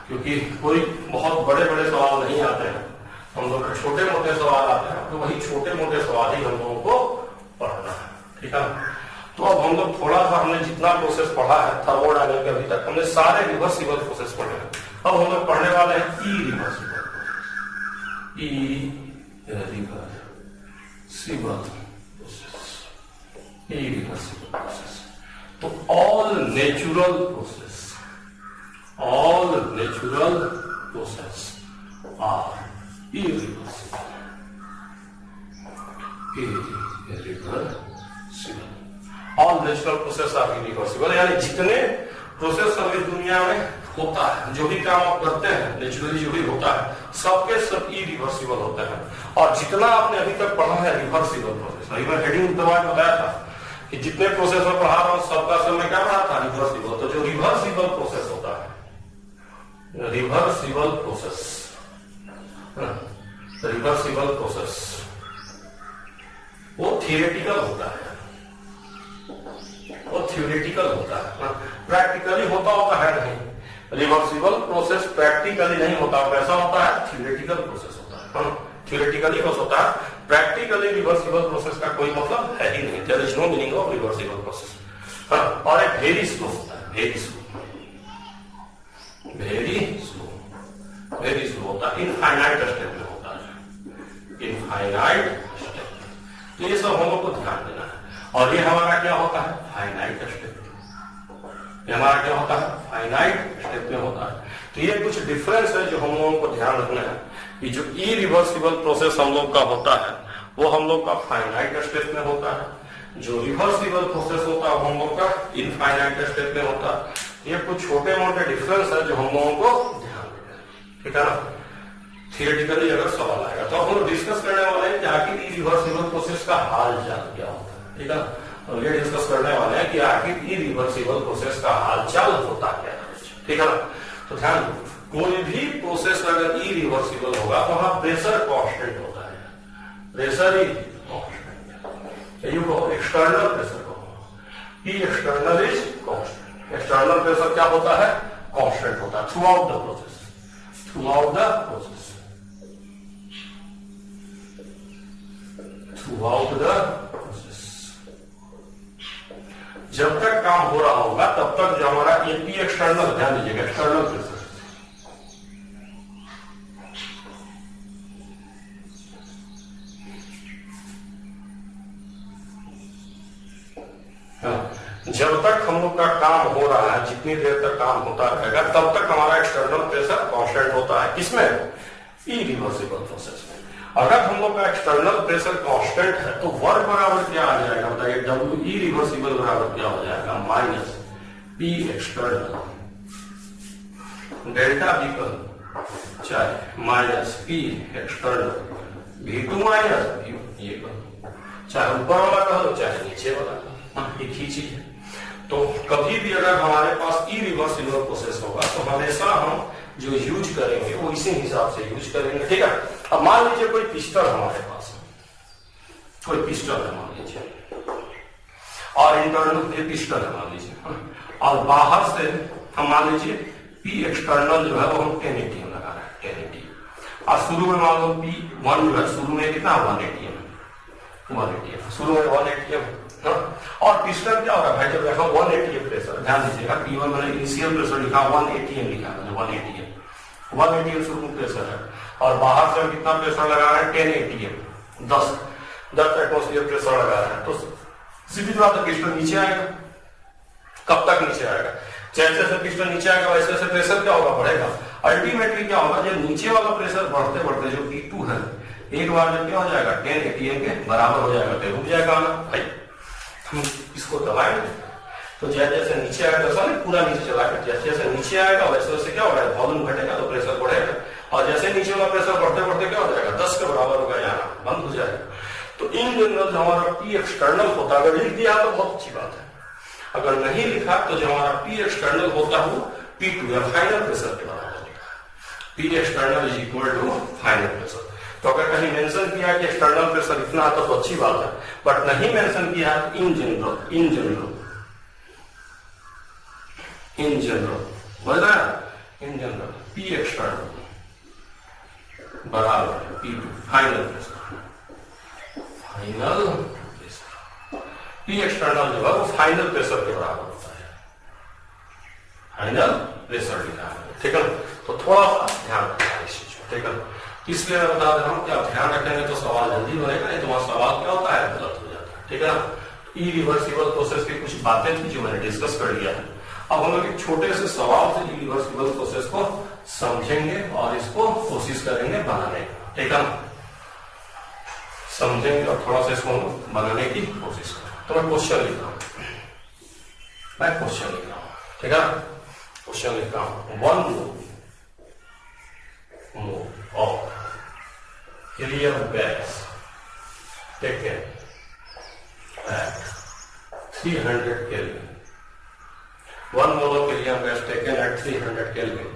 क्योंकि कोई बहुत बड़े बड़े सवाल नहीं आते हैं, हम लोग छोटे मोटे सवाल आते हैं, तो वही छोटे मोटे सवाल ही हम लोगों को पढ़ना है, ठीक है ना। तो अब हम लोग थोड़ा सा, हमने जितना प्रोसेस पढ़ा है थर्मोडायनेमिक अभी तक, हमने सारे रिवर्सिबल प्रोसेस पढ़े हैं। अब हम लोग पढ़ने वाले हैं इरिवर्सिबल प्रोसेस, इरिवर्सिबल प्रोसेस। तो all natural process are irreversible, all natural process are irreversible, यानी जितने प्रोसेस अभी दुनिया में होता है, जो भी काम आप करते हैं नेचुरली जो भी होता है, सबके सब इरिवर्सिबल होते हैं। और जितना आपने अभी तक पढ़ा है रिवर्सिबल प्रोसेस, अभी मैं हेडिंग दबा के बताया था कि जितने प्रोसेस में पढ़ा रहा हूं सबका सब में क्या पढ़ा था, रिवर्सिबल। तो जो रिवर्सिबल प्रोसेस होता है, रिवर्सिबल प्रोसेस, रिवर्सिबल प्रोसेस वो थियोरेटिकल होता है, वो थ्योरेटिकल होता है, प्रैक्टिकली होता है नहीं। रिवर्सिबल प्रोसेस प्रैक्टिकली नहीं होता, कैसा होता है? थ्योरेटिकल प्रोसेस होता है। थ्योरेटिकली बस होता है, प्रैक्टिकली रिवर्सिबल प्रोसेस का कोई मतलब है ही नहीं। There is no meaning of reversible process. और एक वेरी स्लो होता है, वेरी स्लो होता है, इनफाइनाइट स्टेप में होता है, इनफाइनाइट स्टेप। तो ये सब हम लोग को ध्यान देना है। और ये हमारा क्या होता है? Finite step. ये हमारा क्या होता है? फाइनाइट स्टेप में होता है। तो ये कुछ डिफरेंस है जो हम लोगों को ध्यान रखना है कि जो इरिवर्सिबल प्रोसेस हम लोग का होता है वो हम लोग का फाइनाइट स्टेप में होता है, जो रिवर्सिबल प्रोसेस होता है हम लोग का इनफाइनाइट स्टेप में होता है। ये कुछ छोटे मोटे डिफरेंस है जो हम लोगों को ध्यान देना है, ठीक है ना। थियोरेटिकली अगर सवाल आएगा तो हम लोग डिस्कस करने वाले हैं कि आखिर इरिवर्सिबल प्रोसेस का हाल चाल क्या होता है, ठीक है। और ये डिस्कस करने वाले हैं कि आखिर इरिवर्सिबल प्रोसेस का हाल चाल होता क्या है, ठीक है ना। तो ध्यान दो, कोई भी प्रोसेस अगर इरिवर्सिबल होगा तो वहां प्रेशर कांस्टेंट होता है, प्रेशर ही कांस्टेंट। यू कहो एक्सटर्नल प्रेशर को, ई external is constant. External pressure क्या होता है? कांस्टेंट होता है throughout the process, throughout the process, throughout the process. जब तक काम हो रहा होगा तब तक जो हमारा एपी एक्सटर्नल, ध्यान दीजिएगा, एक्सटर्नल प्रेशर, जब तक हम लोग का काम हो रहा है, जितनी देर तक काम होता रहेगा तब तक हमारा एक्सटर्नल प्रेशर कांस्टेंट होता है। किसमें? इरिवर्सिबल प्रोसेस में। अगर हम लोग का एक्सटर्नल प्रेशर कांस्टेंट है तो वर्क बराबर क्या आ जाएगा बताइए? डब्ल्यू इरिवर्सिबल बराबर क्या हो जाएगा? Minus P external delta we कर चाहे minus P external V2 minus V1, ये कर चाहे ऊपर वाला कह लो चाहे नीचे वाला, एक ही चीज है। तो कभी भी अगर हमारे पास इरिवर्सिबल प्रोसेस होगा तो हमेशा हम जो यूज करेंगे वो इसी हिसाब से यूज करेंगे, ठीक है। अब मान लीजिए कोई पिस्टल हमारे पास है, कोई पिस्टल है मान लीजिए, और इंटरनल ये पिस्टल है मान लीजिए, और बाहर से हम मान लीजिए पी एक्सटर्नल जो है वो हम 10 ATM लगा रहे हैं, 10 ATM। और शुरू में मान लो P1 जो है शुरू में कितना 1 ATM, शुरू में 1 ATM। और पिस्टन क्या होगा भाई? जब देखो 1 ATM प्रेशर, ध्यान दीजिएगा, P1 मैंने इनिशियल प्रेशर लिखा 1 ATM लिखा मैंने, 1 ATM शुरू प्रेशर है, और बाहर से हम कितना प्रेशर लगा रहे हैं? 10 ATM, 10 एटमॉस्फेयर प्रेशर लगा रहे हैं। तो सीधी बात है पिस्टन नीचे आएगा। कब तक नीचे आएगा? जैसे जैसे पिस्टन नीचे आएगा वैसे वैसे प्रेशर क्या होगा? बढ़ेगा। अल्टीमेटली क्या होगा? जब नीचे वाला प्रेशर बढ़ते बढ़ते जो P2 है एक बार जब क्या हो जाएगा? 10 ATM के बराबर हो जाएगा, तो रुक जाएगा ना भाई, हम इसको दबाएंगे तो जैसे जैसे नीचे आएगा ऐसा नहीं पूरा नीचे चला गया, जैसे जैसे नीचे आएगा वैसे वैसे क्या होगा? वॉल्यूम घटेगा तो प्रेशर बढ़ेगा, और जैसे नीचे वाला प्रेशर बढ़ते बढ़ते क्या हो जाएगा? 10 के बराबर होगा, जाना बंद हो जाएगा। तो इन जनरल जो हमारा पी एक्सटर्नल होता है, अगर लिख दिया तो बहुत अच्छी बात है, अगर नहीं लिखा तो जो हमारा पी एक्सटर्नल होता है वो P2 या फाइनल प्रेशर के बराबर होता है। P external is equal to final pressure. तो अगर कहीं मेंशन किया कि एक्सटर्नल प्रेशर इतना आता तो अच्छी बात है, बट नहीं मेंशन किया तो इन जनरल बोल रहा है, इन जनरल पी एक्सटर्नल बराबर P2 final pressure, final pressure. P external जो है वो फाइनल प्रेशर के बराबर होता है, फाइनल प्रेशर लिखा है, ठीक है। तो थोड़ा सा ध्यान रखना है इस चीज को, ठीक है। इसलिए मैं बता रहा हूं कि आप ध्यान रखेंगे तो सवाल जल्दी बनेगा, नहीं तो वहां सवाल क्या होता है? गलत हो जाता है, ठीक है ना। इरिवर्सिबल प्रोसेस की कुछ बातें थी जो मैंने डिस्कस कर लिया है। अब हम लोग एक छोटे से सवाल से इरिवर्सिबल प्रोसेस को समझेंगे और इसको कोशिश करेंगे बनाने का, ठीक है ना। समझेंगे और थोड़ा सा इसको बनाने की कोशिश करें। तो मैं क्वेश्चन लिख रहा हूं, ठीक है। क्वेश्चन लिख रहा हूं, 1 move of helium gas taken at 300 Kelvin. 1 mole of helium gas taken at 300 Kelvin.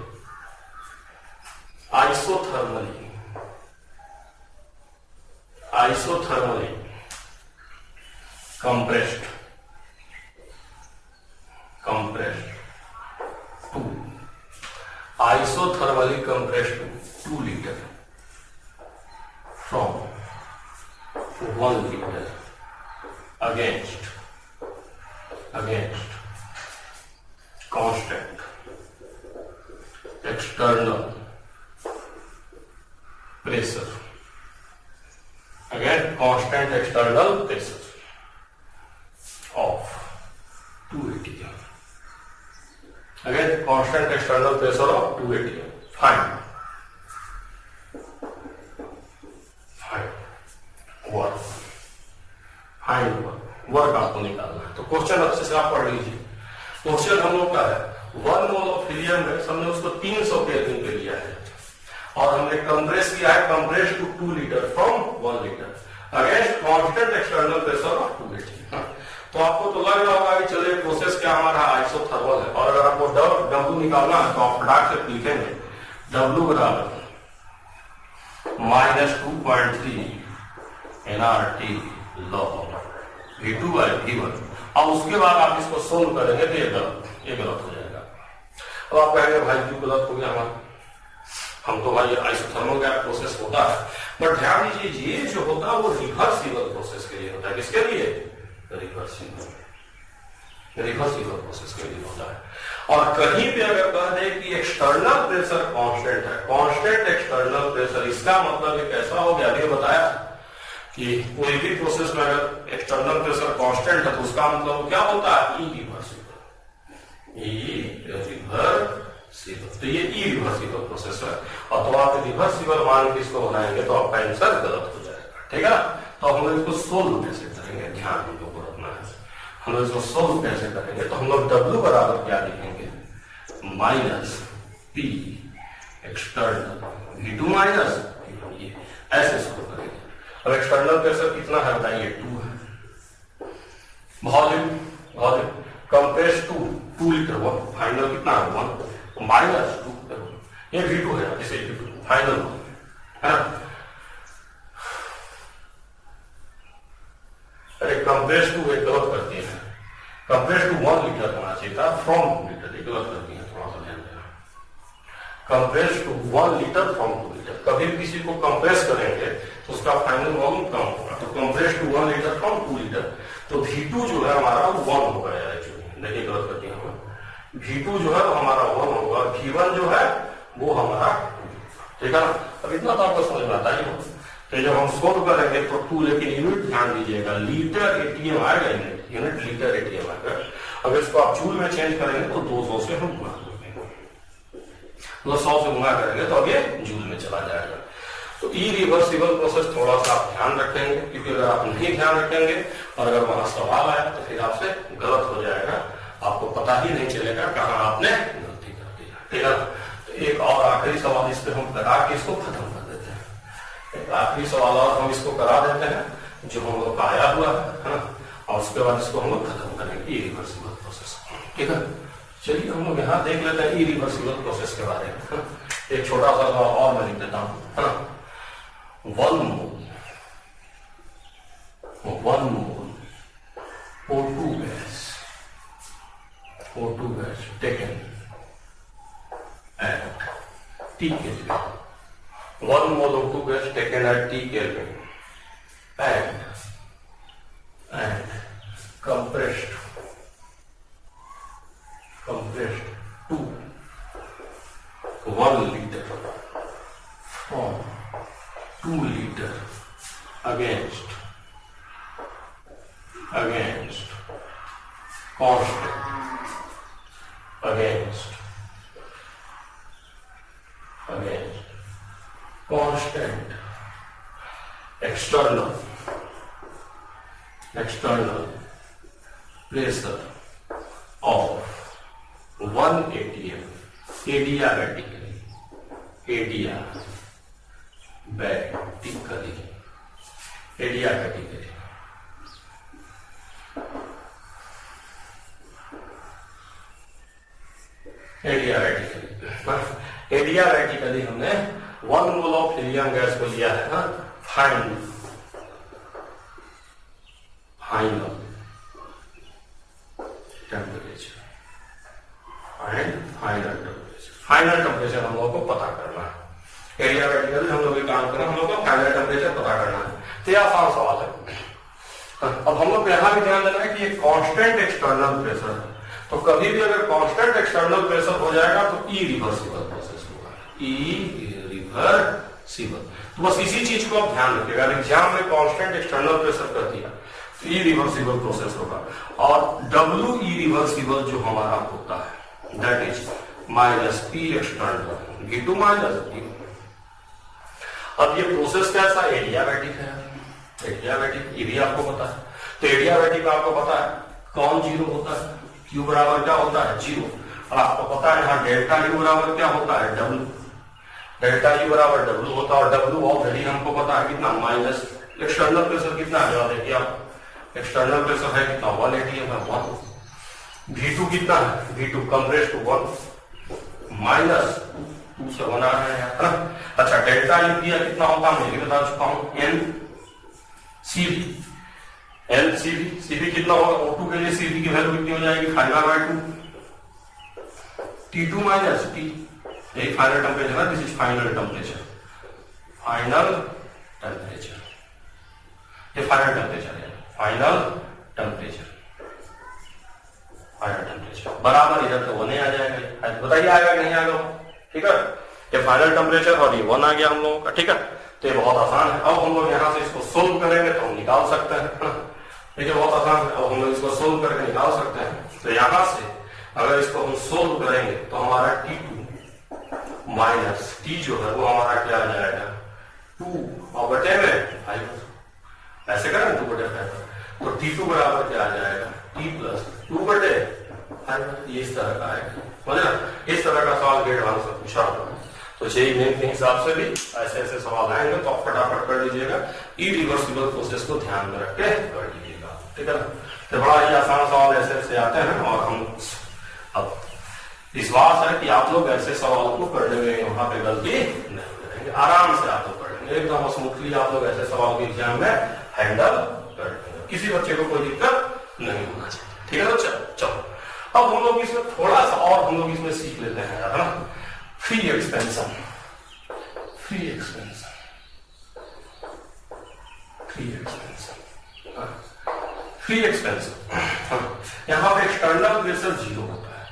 Isothermally compressed compressed to isothermally compressed to 2 liter from 1 liter against constant external pressure, again constant external pressure of 2 atm, again constant external pressure of 2 atm. Find work आपको निकालना है। तो क्वेश्चन अच्छे से आप पढ़ लीजिए। क्वेश्चन हम लोग का है 1 मोल ऑफ हीलियम गैस, हमने उसको 300 केल्विन पे लिया है और हमने कंप्रेस किया है, compress to 2 litre from 1 litre against constant external pressure of 2 atm। तो आपको तो लग रहा होगा कि चलिए प्रोसेस क्या हमारा आइसोथर्मल है, और अगर आपको डब्ल्यू निकालना है तो आप फटाक से लिखेंगे डब्ल्यू बराबर -2.3 nRT log V2 by V1। अब उसके बाद आप इसको सोल्व करेंगे तो ये गलत हो जाएगा। अब आप कहेंगे भाई क्यों गलत हो गया हमारा, हम तो भाई आइसोथर्मल गैस प्रोसेस होता है, बट ध्यान दीजिए ये जो होता है वो रिवर्सिबल प्रोसेस के लिए होता है। किसके लिए? रिवर्सिबल प्रोसेस के लिए होता है। और कहीं पे अगर कह दे कि एक्सटर्नल प्रेशर कांस्टेंट है, कांस्टेंट एक्सटर्नल प्रेशर, इसका मतलब ये कैसा हो गया? अभी बताया कि कोई भी प्रोसेस में अगर एक्सटर्नल प्रेशर कांस्टेंट है तो उसका मतलब क्या होता है? इरिवर्सिबल। तो ये इरिवर्सिबल प्रोसेस है, और तो आप रिवर्सिबल मान के इसको बनाएंगे तो आपका आंसर गलत हो जाएगा। ठीक है, तो हम लोग इसको सोल्व कैसे करेंगे, ध्यान हम लोग को रखना है। हम लोग इसको सोल्व कैसे करेंगे तो हम लोग W बराबर क्या लिखेंगे? -P एक्सटर्नल V2 माइनस ये ऐसे सोल्व करेंगे। अब एक्सटर्नल प्रेशर कितना है बताइए? 2 है। Volume compress to 2 litre, 1 final कितना है? 1 -2, ये V2 है, इसे फाइनल है ना। अरे कंप्रेस टू एक गलत करती है, कंप्रेस टू 1 लीटर होना चाहिए था, फ्रॉम 2 लीटर, एक गलत करती है, थोड़ा सा ध्यान देना। Compress to 1 litre from 2 litre, कभी भी किसी को कंप्रेस करेंगे तो उसका फाइनल वॉल्यूम कम होगा। तो compress to 1 litre from 2 litre, तो V2 जो है हमारा 1 होगा। देखिए गलत करती है, V2 जो है वो हमारा 1 होगा, V1 जो है वो हमारा 2। ठीक है ना, अब इतना तो आपको समझ में आता ही होगा। तो जब हम सोल्व करेंगे तो 2, लेकिन यूनिट ध्यान दीजिएगा, लीटर एटीएम आएगा, यूनिट लीटर एटीएम आएगा। अगर इसको आप जूल में चेंज करेंगे तो 200 से हम गुणा करेंगे, 100 से गुणा करेंगे तो अब ये जूल में चला जाएगा। तो इरिवर्सिबल प्रोसेस थोड़ा सा आप ध्यान रखेंगे, क्योंकि अगर आप नहीं ध्यान रखेंगे और अगर वहां सवाल आया तो फिर आपसे गलत हो जाएगा, आपको पता ही नहीं चलेगा कहाँ आपने गलती कर दी। ठीक है, तो एक और आखिरी सवाल इस पे हम करा के इसको खत्म कर देते हैं। एक आखिरी सवाल और हम इसको करा देते हैं जो हम लोग का आया हुआ है, और उसके बाद इसको हम लोग खत्म करेंगे, इरिवर्सिबल प्रोसेस। ठीक है, चलिए हम लोग यहाँ देख लेते हैं इरिवर्सिबल प्रोसेस के बारे में। एक छोटा सा और मैं लिख देता हूँ, है ना। 1 मोल O2 gas taken at T Kelvin. 1 mol O2 gas taken at T Kelvin and compressed to 1 liter from 2 liter against constant external pressure of 1 atm adiabatically हमने 1 मोल ऑफ हीलियम गैस को लिया है ना, फाइनल टेम्परेचर फाइनल टेम्परेचर हम लोग को पता करना है। एडियाबैटिकली हम लोग ये काम करें, हम लोग को फाइनल टेम्परेचर पता करना है। तो ये आसान सवाल है। अब हम लोग यहाँ भी ध्यान देना है कि ये कांस्टेंट एक्सटर्नल प्रेशर है, तो कभी भी अगर कांस्टेंट एक्सटर्नल प्रेशर हो जाएगा तो इरिवर्सिबल प्रोसेस होगा, इरिवर्सिबल। तो बस इसी चीज को आप ध्यान रखिएगा, एग्जाम में कांस्टेंट एक्सटर्नल प्रेशर कर दिया तो इरिवर्सिबल प्रोसेस होगा। और W इरिवर्सिबल जो हमारा होता है that is minus P external V2 minus V। अब ये प्रोसेस कैसा एडियाबैटिक है, एडियाबैटिक ये भी आपको पता है। तो एडियाबैटिक आपको पता है कौन जीरो होता है, Q बराबर क्या होता है जीरो। और आपको पता है यहाँ डेल्टा U बराबर क्या होता है W, डेल्टा U बराबर W होता है। और W ऑलरेडी हमको पता है कितना माइनस एक्सटर्नल प्रेशर कितना है, देखिए आप एक्सटर्नल प्रेशर है कितना 180 है 1। V2 कितना है V2 कंप्रेस टू 1 माइनस 2 से बना है ना। अच्छा डेल्टा U कितना होता है मैं बता चुका हूँ NCV, CV कितना होगा O2 के लिए CV की वैल्यू कितनी हो जाएगी 5/2 T2 माइनस T। एक फाइनल टेम्परेचर है, this is final temperature, final temperature, ये फाइनल टेम्परेचर है, फाइनल टेम्परेचर, फाइनल टेम्परेचर बराबर इधर तो 1 आ जाएगा, बताइए आएगा नहीं आएगा, ठीक है। ये फाइनल टेम्परेचर और ये 1 आ गया हम लोगों का, ठीक है। तो ये बहुत आसान है। अब हम लोग यहाँ से इसको सोल्व करेंगे तो हम निकाल सकते हैं, देखिए बहुत आसान है। अब हम लोग इसको सोल्व करके निकाल सकते हैं। तो यहाँ से अगर इसको हम सोल्व करेंगे तो हमारा T2 माइनस T जो है वो हमारा क्या आ जाएगा 2 और बटे में 5, ऐसे करें 2 बटे 5, तो T2 बराबर क्या आ जाएगा T प्लस 2 बटे 5। ये इस तरह का आएगा, समझना। इस तरह का सवाल गेट वन से पूछा होगा, तो जेईई मेन के हिसाब से भी ऐसे ऐसे सवाल आएंगे तो आप फटाफट कर लीजिएगा। इरिवर्सिबल प्रोसेस को ध्यान में रख के कर लीजिएगा, ठीक है। तो बड़ा ही आसान सवाल ऐसे ऐसे आते हैं और हम अब विश्वास है कि आप लोग ऐसे सवाल को करने में वहां पे गलती नहीं करेंगे, आराम से आप लोग पढ़ेंगे, एकदम स्मूथली आप लोग ऐसे सवाल के एग्जाम में हैंडल कर लेंगे, किसी बच्चे को कोई दिक्कत नहीं होना चाहिए, ठीक है। तो चलो अब हम लोग इसमें थोड़ा सा और हम लोग इसमें सीख लेते हैं, है ना। Free expansion, free expansion, free expansion, free expansion. यहां पे एक्सटर्नल प्रेशर 0 होता है,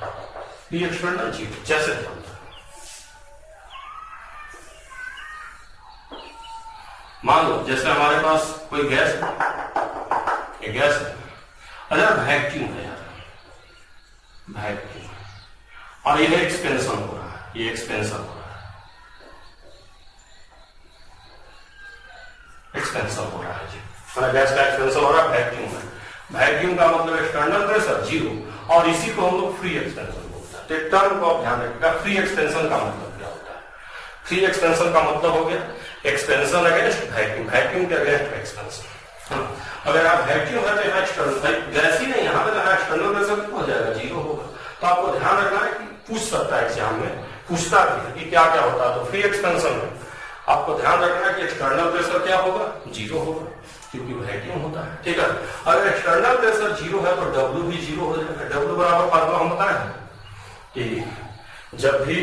फ्री एक्सटर्नल 0 जैसे मान लो जैसे हमारे पास कोई गैस है, ये गैस है, अगर वैक्यूम है यार, वैक्यूम, और यह एक्सपेंशन हो रहा है, ये एक्सपेंशन हो रहा है, एक्सपेंशन हो रहा है जी, गैस का एक्सपेंशन हो रहा है वैक्यूम में। वैक्यूम का मतलब एक्सटर्नल प्रेशर 0 और इसी को हम लोग फ्री एक्सपेंशन बोलते हैं। तो टर्म को आप ध्यान रखिएगा, फ्री एक्सपेंशन का मतलब क्या होता है। फ्री एक्सपेंशन का मतलब हो गया एक्सपेंशन अगेंस्ट वैक्यूम, वैक्यूम के अगेंस्ट एक्सपेंशन। अगर आप वैक्यूम है तो यहाँ एक्सटर्नल गैस ही नहीं, यहाँ पे तो एक्सटर्नल प्रेशर कितना हो जाएगा 0 होगा। तो आपको ध्यान रखना है कि पूछ सकता है एग्जाम में, पूछता भी है कि क्या क्या होता है। तो फ्री एक्सपेंशन में आपको ध्यान रखना है कि एक्सटर्नल प्रेशर क्या होगा 0 होगा, क्योंकि वैक्यूम होता है, ठीक है। अगर एक्सटर्नल प्रेशर 0 है तो W भी 0 हो जाएगा। W बराबर फार्मूला हम बताए हैं कि जब भी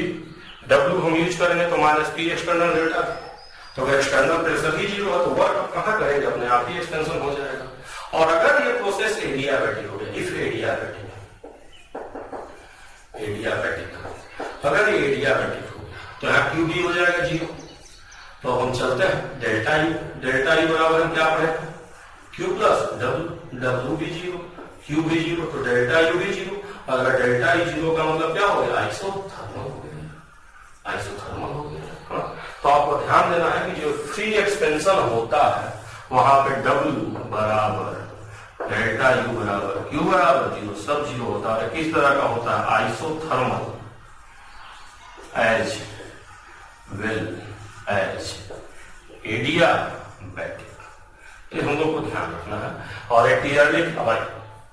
W हम यूज करेंगे तो माइनस P एक्सटर्नल डेल्टा, तो अगर एक्सटर्नल प्रेशर ही 0 है तो वर्क कहां करेंगे, अपने आप ही एक्सपेंशन हो जाएगा। और अगर ये प्रोसेस एडियाबैटिक हो गया, इफ एडियाबैटिक, एडियाबैटिक, अगर ये एडियाबैटिक हो गया तो यहाँ Q भी हो जाएगा 0। तो हम चलते हैं डेल्टा यू, डेल्टा यू बराबर हम क्या पढ़े Q प्लस W, W भी 0, Q भी 0, तो डेल्टा यू भी 0। अगर डेल्टा यू 0 का मतलब क्या हो गया आइसोथर्मल हो गया, आइसोथर्मल हो गया। तो आपको ध्यान देना है कि जो फ्री एक्सपेंशन होता है वहां पे W बराबर डेल्टा यू बराबर Q बराबर 0, सब 0 होता है। किस तरह का होता है isothermal as well as adiabatic, ये हम लोग को ध्यान रखना है। और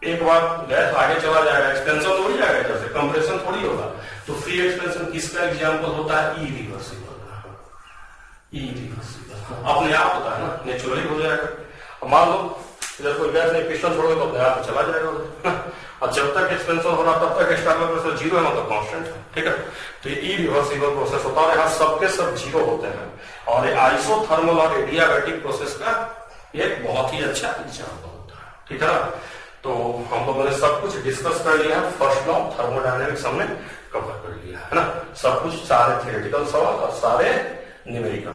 एक बार गैस आगे चला जाएगा, एक्सपेंशन थोड़ी जाएगा, जैसे कंप्रेशन थोड़ी होगा। तो फ्री एक्सपेंशन किसका एग्जांपल होता है इरिवर्सिबल, इरिवर्सिबल अपने आप होता है ना, नेचुरली हो जाएगा। मान लो इधर कोई गैस नहीं, पिस्टन छोड़ोगे तो अपने आप चला जाएगा, और जब तक एक्सपेंशन हो रहा तब तक एक्सटर्नल प्रेशर जीरो है, मतलब कांस्टेंट है, ठीक है। तो ये इरिवर्सिबल प्रोसेस होता है, यहाँ सबके सब जीरो होते हैं, और ये आइसोथर्मल और एडियाबैटिक प्रोसेस का एक बहुत ही अच्छा एग्जाम्पल होता है, ठीक है ना। तो हम लोगों ने सब कुछ डिस्कस कर लिया है, फर्स्ट लॉ थर्मोडायनेमिक्स हमने कवर कर लिया है ना, सब कुछ, सारे थियोरेटिकल सवाल और सारे न्यूमेरिकल।